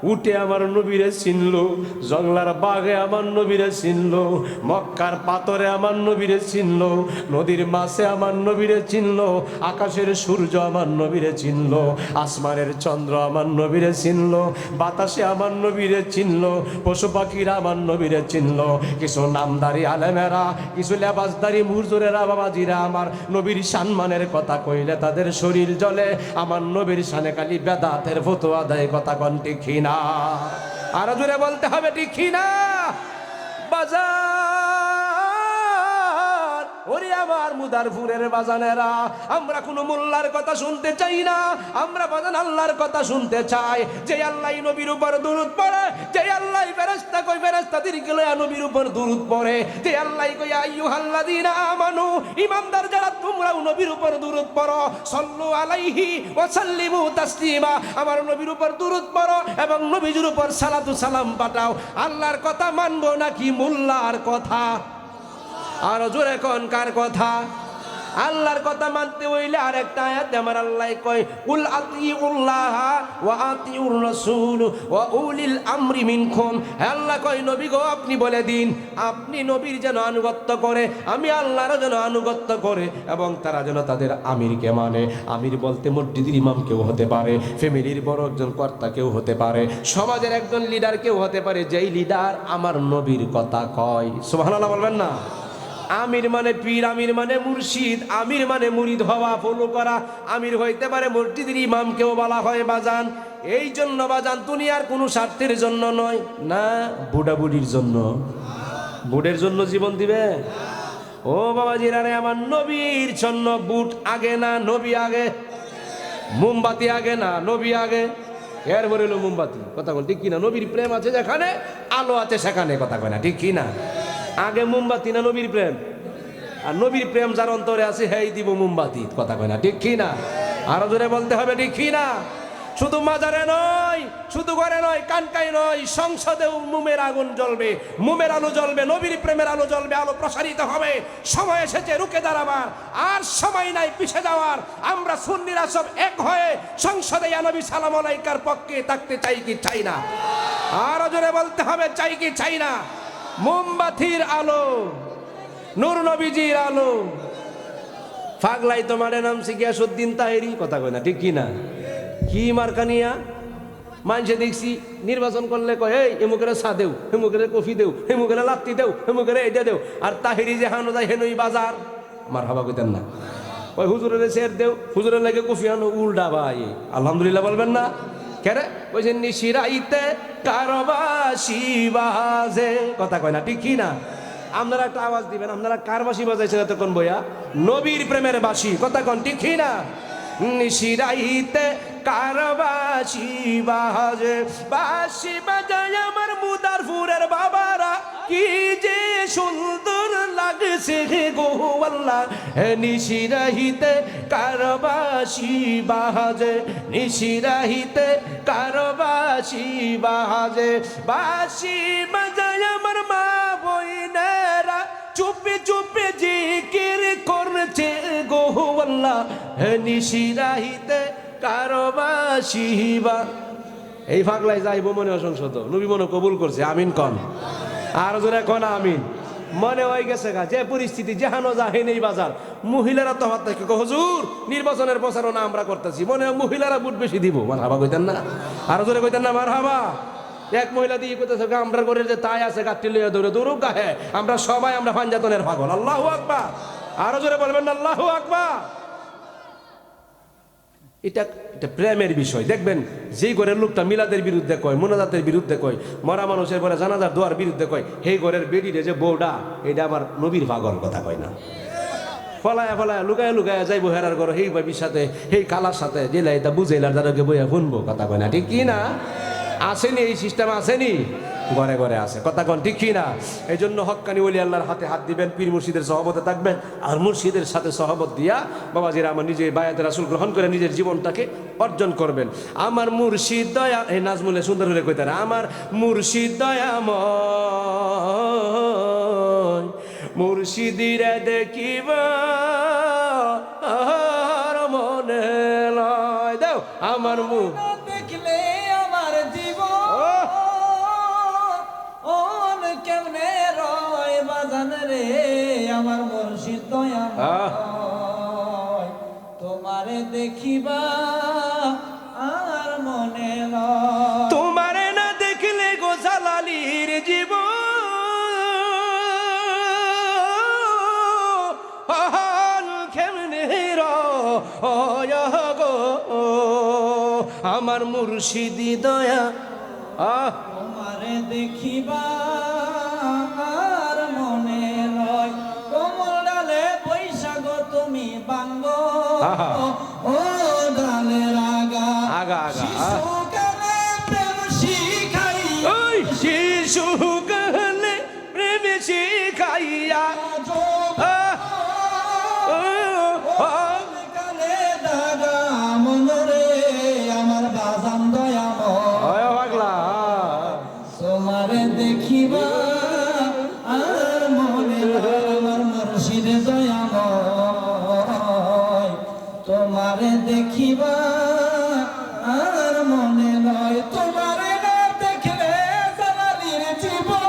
উঠে আমার নবীরে চিনলো জংলার বাগে আমার নবীরে চিনলো মক্কার পাথরে আমার নবীরে চিনলো নদীর মাছে আমার নবীরে চিনলো আকাশের সূর্য আমার নবীরে চিনলো আসমানের চন্দ্র আমার নবীরে চিনলো বাতাসে আমার নবীরে চিনলো পশু পাখিরা আমার নবীরে চিনলো কিছু নামদারি আলেমেরা কিছু লেবাসদারি মুরজুরেরা বাবাজিরা আমার নবীর সম্মানের কথা কইলে তাদের শরীর জ্বলে আমার নবীর শানে খালি বেদাতের ফতোয়া দেয় কথা কোন ঠিক না আরো জোরে বলতে হবে ঠিক না বাজার ওরে আমার মুদারপুরের বাজানেরা আমরা কোনো মোল্লার কথা শুনতে চাই না আমরা বাজান আল্লাহর কথা শুনতে চাই যে আল্লাহ নবীর উপর দরুদ পড়ে যে আল্লাহ ফেরেশতা কই ফেরেশতাদেরকে লইয়া নবীর উপর দরুদ পড়ে যে আল্লাহ কই আইয়ুহাল্লাযীনা আমানু ঈমানদার যারা তোমরাও নবীর উপর দরুদ পড়ো সাল্লু আলাইহি ওয়া সাল্লিমু তাসলিমা আমার নবীর উপর দরুদ পড়ো এবং নবীর উপর সালাতু সালাম পাঠাও আল্লাহর কথা মানবো নাকি মোল্লার কথা আর জোরে কোন কার কথা আল্লাহর কথা মানতে হইলে আরেকটা আয়াতে আমার আল্লাহ কয় কুল আতিউল্লাহ ওয়া আতিউর রাসূল ওয়া উলিল আমরি মিনকুম আল্লাহ কয় নবী গো আপনি বলে দিন আপনি নবীর যেন আনুগত্য করে আমি আল্লাহর যেন আনুগত্য করে এবং তারা যেন তাদের আমিরকে মানে আমির বলতে মসজিদের ইমাম কেউ হতে পারে ফ্যামিলির বড় একজন কর্তা কেউ হতে পারে সমাজের একজন লিডার কেউ হতে পারে যেই লিডার আমার নবীর কথা কয় সুবহানাল্লাহ বলবেন না আমির মানে পীর আমির মানে মুর্শিদ আমির মানে মুরিদ হওয়া ফলো করা আমির হইতে পারে মসজিদের ইমামকেও বলা হয় বাজান এই জন্য বাজান দুনিয়ার কোনো স্বার্থের জন্য নয় না বুড়াবুড়ির জন্য বুড়ের জন্য জীবন দিবে ও বাবাজিরা রে আমার নবীর জন্য বুট আগে না নবী আগে মোমবাতি আগে না নবী আগে এর পরে হলো মোমবাতি কথা বল ঠিক কিনা নবীর প্রেম আছে যেখানে আলো আছে সেখানে কথা কয় না ঠিক কিনা আগে মোমবাতি না নবীর প্রেম আর নবীর প্রেম যার অন্তরে আছে হেই দিব মোমবাতি কথা কয় না ঠিক কি না আরো জোরে বলতে হবে ঠিক কি না শুধু মাজারে নয় শুধু ঘরে নয় কানকায় নয় সংসদেও মোমের আগুন জ্বলবে মোমের আলো জ্বলবে নবীর প্রেমের আলো জ্বলবে আলো প্রসারিত হবে সময় এসেছে রুখে দাঁড়াবার আর সময় নাই পিছে যাওয়ার আমরা সুন্নিরা সব এক হয়ে সংসদে ইয়া নবী সালাম আলাইকার পক্ষে থাকতে চাই কি চাই না আরো জোরে বলতে হবে চাই কি চাই না মোমবাতির আলো নূর নবীজির আলো ফাগলাই তোমার নামছে গিয়াসউদ্দিন তাহেরি, কথা কয় না ঠিক কি না? কি মার্কানিয়া মানুষে দেখছি নির্বাচন করলে কয় এই এমুকের চা দেও, হেমুকের কফি দেও, হেমুকের লাত্তি দেও, হেমুকের এইটা দেও, আর তাহেরি যে হানো যায় হেনই বাজার। আমার হাবা কইতেন না, ওই হুজুরের শের দেও, হুজুরের লাগে কফি আনো, উল্টা ভাই আলহামদুলিল্লাহ বলবেন না? কেরে বলছেন নিশিরাইতে কারবাসি বাজে, কথা কয় না ঠিক কি না? আপনারা একটা আওয়াজ দিবেন, আপনারা কার বাসি বাজাইছেন এতক্ষণ বইয়া? নবীর প্রেমের বাসি, কথা কন ঠিক কি না? নিশিরাইতে কারবাসি বাজে, বাসি বাজায় আমার মুদারপুরের বাবারা, কি যে সুন্দর লাগছে গো আল্লাহ। নিশিরাইতে কারবাসি বাজে, নিশিরাইতে কারবাসি বাজে, বাসি বাজায় আমার মা বইনেরা চুপে চুপে জিকির করছে গো আল্লাহ। নিশিরাইতে কারবাসি বা, এই ফাগলাই যাইব মনে অসংসদ, নবী মনে কবুল করছে, আমিন কন, আর জোরে কন আমিন। মনে হয়ে গেছে গা যে পরিস্থিতি যেহানো যাহে নেই বাজার, মহিলারা তো হাত থেকে হুজুর নির্বাচনের প্রচারণা আমরা করতেছি, মনে হয় মহিলারা বুট বেশি দিব, মার হাবা কইতেন না? আর জোরে কইতেন না মার হাবা? এক মহিলা দিয়ে কইতেছে আমরা করে যে তাই আছে গাঠটি লইয়া দৌড়ে দৌড়ুক গাহে, আমরা সবাই আমরা পাঞ্জাতনের পাগল। আল্লাহু আকবার, আরো জোরে বলবেন না আল্লাহু আকবার। এটা এটা প্রেমের বিষয়। দেখবেন যেই ঘরের লোকটা মিলাদের বিরুদ্ধে কয়, মোনাজাতের বিরুদ্ধে কয়, মরা মানুষের পরে জানাজার দোয়ার বিরুদ্ধে কয়, সেই ঘরের বেডিরে যে বউডা, এটা আমার নবীর পাগল, কথা কয় না? ফলায়া ফলায়া লুকায় লুকায় যাইবো হেরার ঘর, সেই বাবির সাথে সেই কালার সাথে জেলা এটা বুঝাইলার দ্বারাকে বইয়া শুনবো, কথা কয় না ঠিক কি না? আসেনি এই সিস্টেম, আসেনি? ঘরে ঘরে আছে, কথা কন ঠিক কি না? এই জন্য হক্কানি ওলি আল্লাহর হাতে হাত দিবেন, পীর মুর্শিদের সহবতে থাকবেন, আর মুর্শিদের সাথে সহবত দিয়া বাবাজিরা আমার নিজে বায়াতে রাসূল গ্রহণ করে নিজের জীবনটাকে অর্জন করবেন। আমার মুর্শিদ দয়া, এই নাজমুলে সুন্দর হলে কইতারা, আমার মুর্শিদ দয়াময়, মুর্শিদিরে দেখিবা আর মনে লয় দাও, আমার মুখ দেখলে আমার জীবন কেমনে রয় বাজান রে, আমার মুর্শিদ দয়াময়, তোমারে দেখিবা আর মনে লয়। তোমারে না দেখলে গো জালালির জীবন কেমনে রয় গো, আমার মুর্শিদি দয়া তোমারে দেখিবা আর মনে লয়, কোমল ডালে বৈশাখ তুমি বাঙ্গ, আহা। ও ডালের আগা আগা আগা, শিশুকালে প্রেম শিখাই, ওই শিশুকালে প্রেম শিখাইয়া কালে দাগা মনরে আমার বাজান দয়াময়, পাগলা তোমারে দেখিবা আর মনে লয়, আমার মুর্শিদ দয়াময়, তোমারে দেখিবা আর মনে লয়, তোমারে না দেখলে জালালির জীবন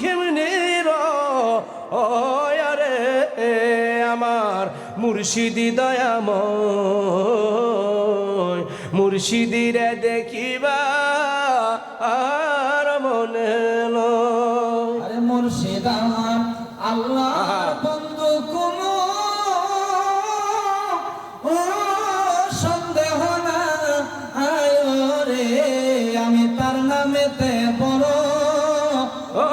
কেমনে রে আমার মুর্শিদি দয়াময়, মুর্শিদিরে দেখিবা আর মনে লয়। আরে মুর্শিদ আমার আল্লাহ বন্ধু কোনো ও সন্দেহ না আয় রে, আমি তার নামেতে বড় ও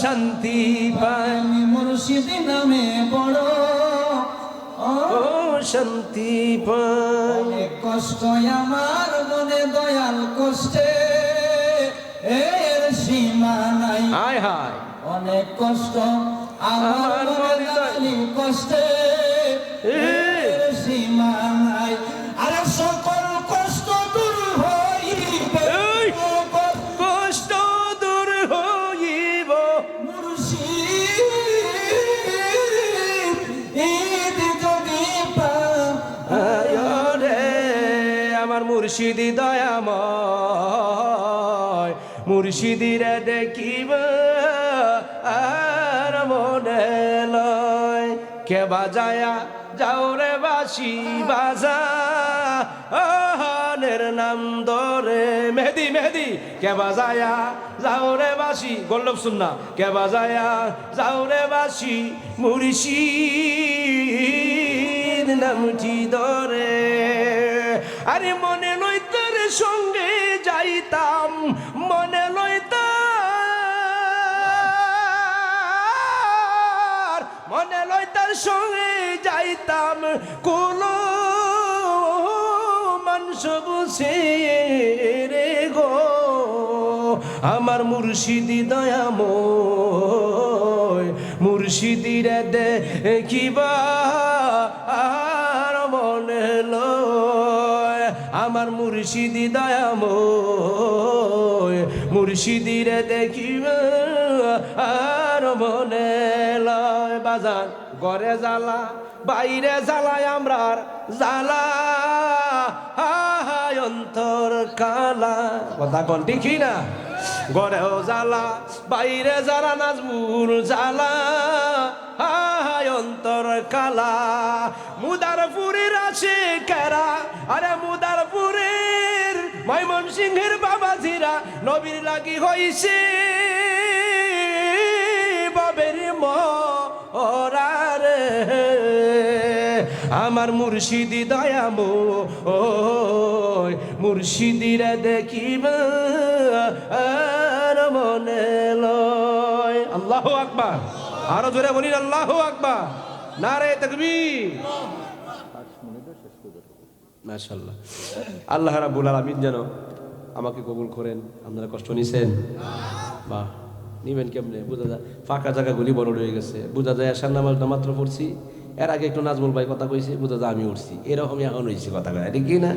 শান্তি পায়, আমি মুর্শিদ নামে বড় ও শান্তি পায়। অনেক কষ্ট আমার মনে দয়াল কষ্টে এর সীমা নাই, হায় হায়, অনেক কষ্ট আমার মনে দয়ালি কষ্টে এর সীমা নাই, আরে সকল কষ্ট দূর হইবে, এই! কষ্ট দূর হইব মুর্শিদ ঈদ যদি আয় রে আমার মুর্শিদি দয়াময়, মুর্শিদিরে দেখিবা আর কে বাজায়া যাও রে বাসি বাজানের নাম ধরে মেহেদি মেহেদি কে বাজায়া যাও রে বাসি গোল্লভ সুন্না কে বাজায়া যাও রে বাসি মুর্শিদ নামটি ধরে আরে মনে লইতার সঙ্গে যাইতাম মনে লইতার সঙ্গে যাইতাম কোন মানুষ বসে রে গো আমার মুর্শিদি দয়াময় মুর্শিদি রে দেখিবা আর মনে লয় আমার মুর্শিদি দয়াময় মুর্শিদি রে দেখিবা আর মনে লয় বাজান ঘরে জ্বালা বাইরে জ্বালায় আমরার জ্বালা হায় অন্তর কালা কথা কোন ঠিকই না ঘরেও জ্বালা বাইরে জ্বালা নাজমুর জ্বালা হায় অন্তর কালা মুদারপুরের আছে কেরা আরে মুদারপুরের ময়মনসিংহের বাবাজিরা নবীর লাগি হইছে বাবের মরারে আমার মুর্শিদি দয়াময় মুর্শিদিরা দেখিবা আর মনে লয় আল্লাহু আকবার আরো জোরে বলিন আল্লাহু আকবার নারে তাকবীর মাশাআল্লাহ আল্লাহ রাব্বুল আলামিন যেন আমাকে কবুল করেন আপনারা কষ্ট নিছেন বাহ নিবেন কেমনে বোঝা যায় ফাঁকা জায়গাগুলি বড় হয়ে গেছে বোঝা যায় আসার নামাজটা মাত্র পড়ছি এর আগে একটু নাজমুল ভাই কথা কইছে বোঝা যায় আমি উঠছি এরকমই এখন হয়েছি কথা কয় ঠিক কি না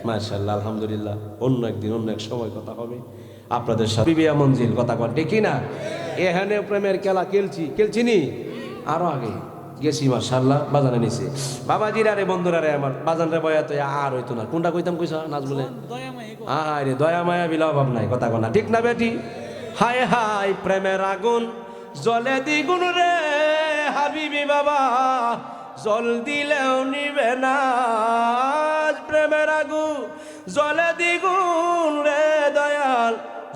মাশাআল্লাহ আলহামদুলিল্লাহ অন্য একদিন অন্য এক সময় কথা হবে আপনাদের সাথে বিবিয়া মঞ্জিল কথা কয় ঠিক কি না এখানে প্রেমের খেলা খেলছি নি আরো আগে গেছি মাশাআল্লাহ বাজানে নিছে বাবাজির আরে বন্ধুরা রে আমার বাজানরে বয়া তো আর হইতো না কোনটা কইতাম কইছ নাজমুলে আরে দয়া মায়া বিলা অভাব নাই কথা কয় না ঠিক না বেটি হায় হায় প্রেমের আগুন জলে দ্বিগুণ রে হাবিবি বাবা জল দিলেও নিবে না প্রেমের আগুন জলে দ্বিগুণ রে দয়াল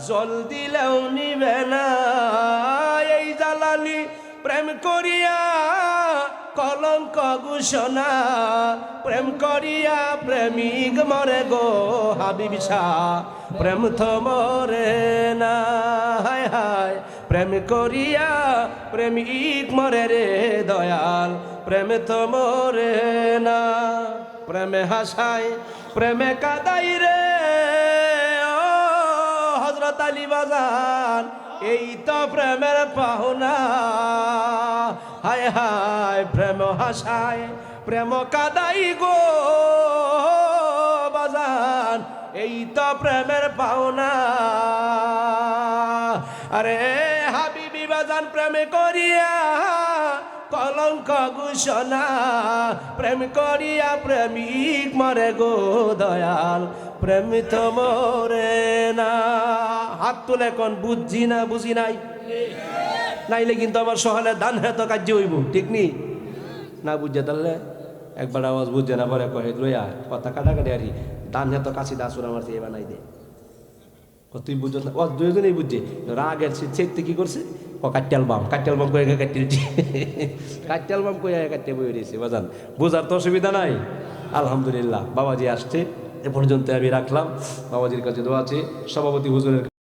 জল দিলেও নিবে না এই জ্বালানি প্রেম করিয়া কলঙ্ক ঘোষণা প্রেম করিয়া প্রেমিক মরে গো হাবিব শাহ প্রেম তো মরে না হায় হায় প্রেম করিয়া প্রেমিক মরে রে দয়াল প্রেম তো মরে না প্রেমে হাসায় প্রেমে কাদাই রে ও হযরত আলী বাজান এই তো প্রেমের পাওনা হায় হায় প্রেম হাসায় প্রেম কাদাই গো বাজান এই তো প্রেমের পাওনা আরে হাবিবি বাজান প্রেমে করিয়া কলঙ্ক ঘোষণা প্রেম করিয়া প্রেমিক মরে গো দয়াল প্রেম তো মরে না হাত তুলে কোন বুঝছি না বুঝি নাই নাইলে কিন্তু আমার সহলে দান হেত কার্য হইব ঠিক নি না বুঝছে তাহলে একবার আওয়াজ বুঝছে না পরে কহে লইয়া কথা কাটাকাটি আর দান হেত কাছি দাসুর আমার সে বানাই দে তুই বুঝছ না ও দুজনেই বুঝছে রাগের চেকতে কি করছে ও কাট্টাল বাম করে কাটতে কাট্টাল বাম করে কাটতে বই রয়েছে বাজান বোঝার তো অসুবিধা নাই আলহামদুলিল্লাহ বাবাজি আসছে এ পর্যন্ত আমি রাখলাম বাবাজির কাছে দোয়া আছে সভাপতি হুজুরের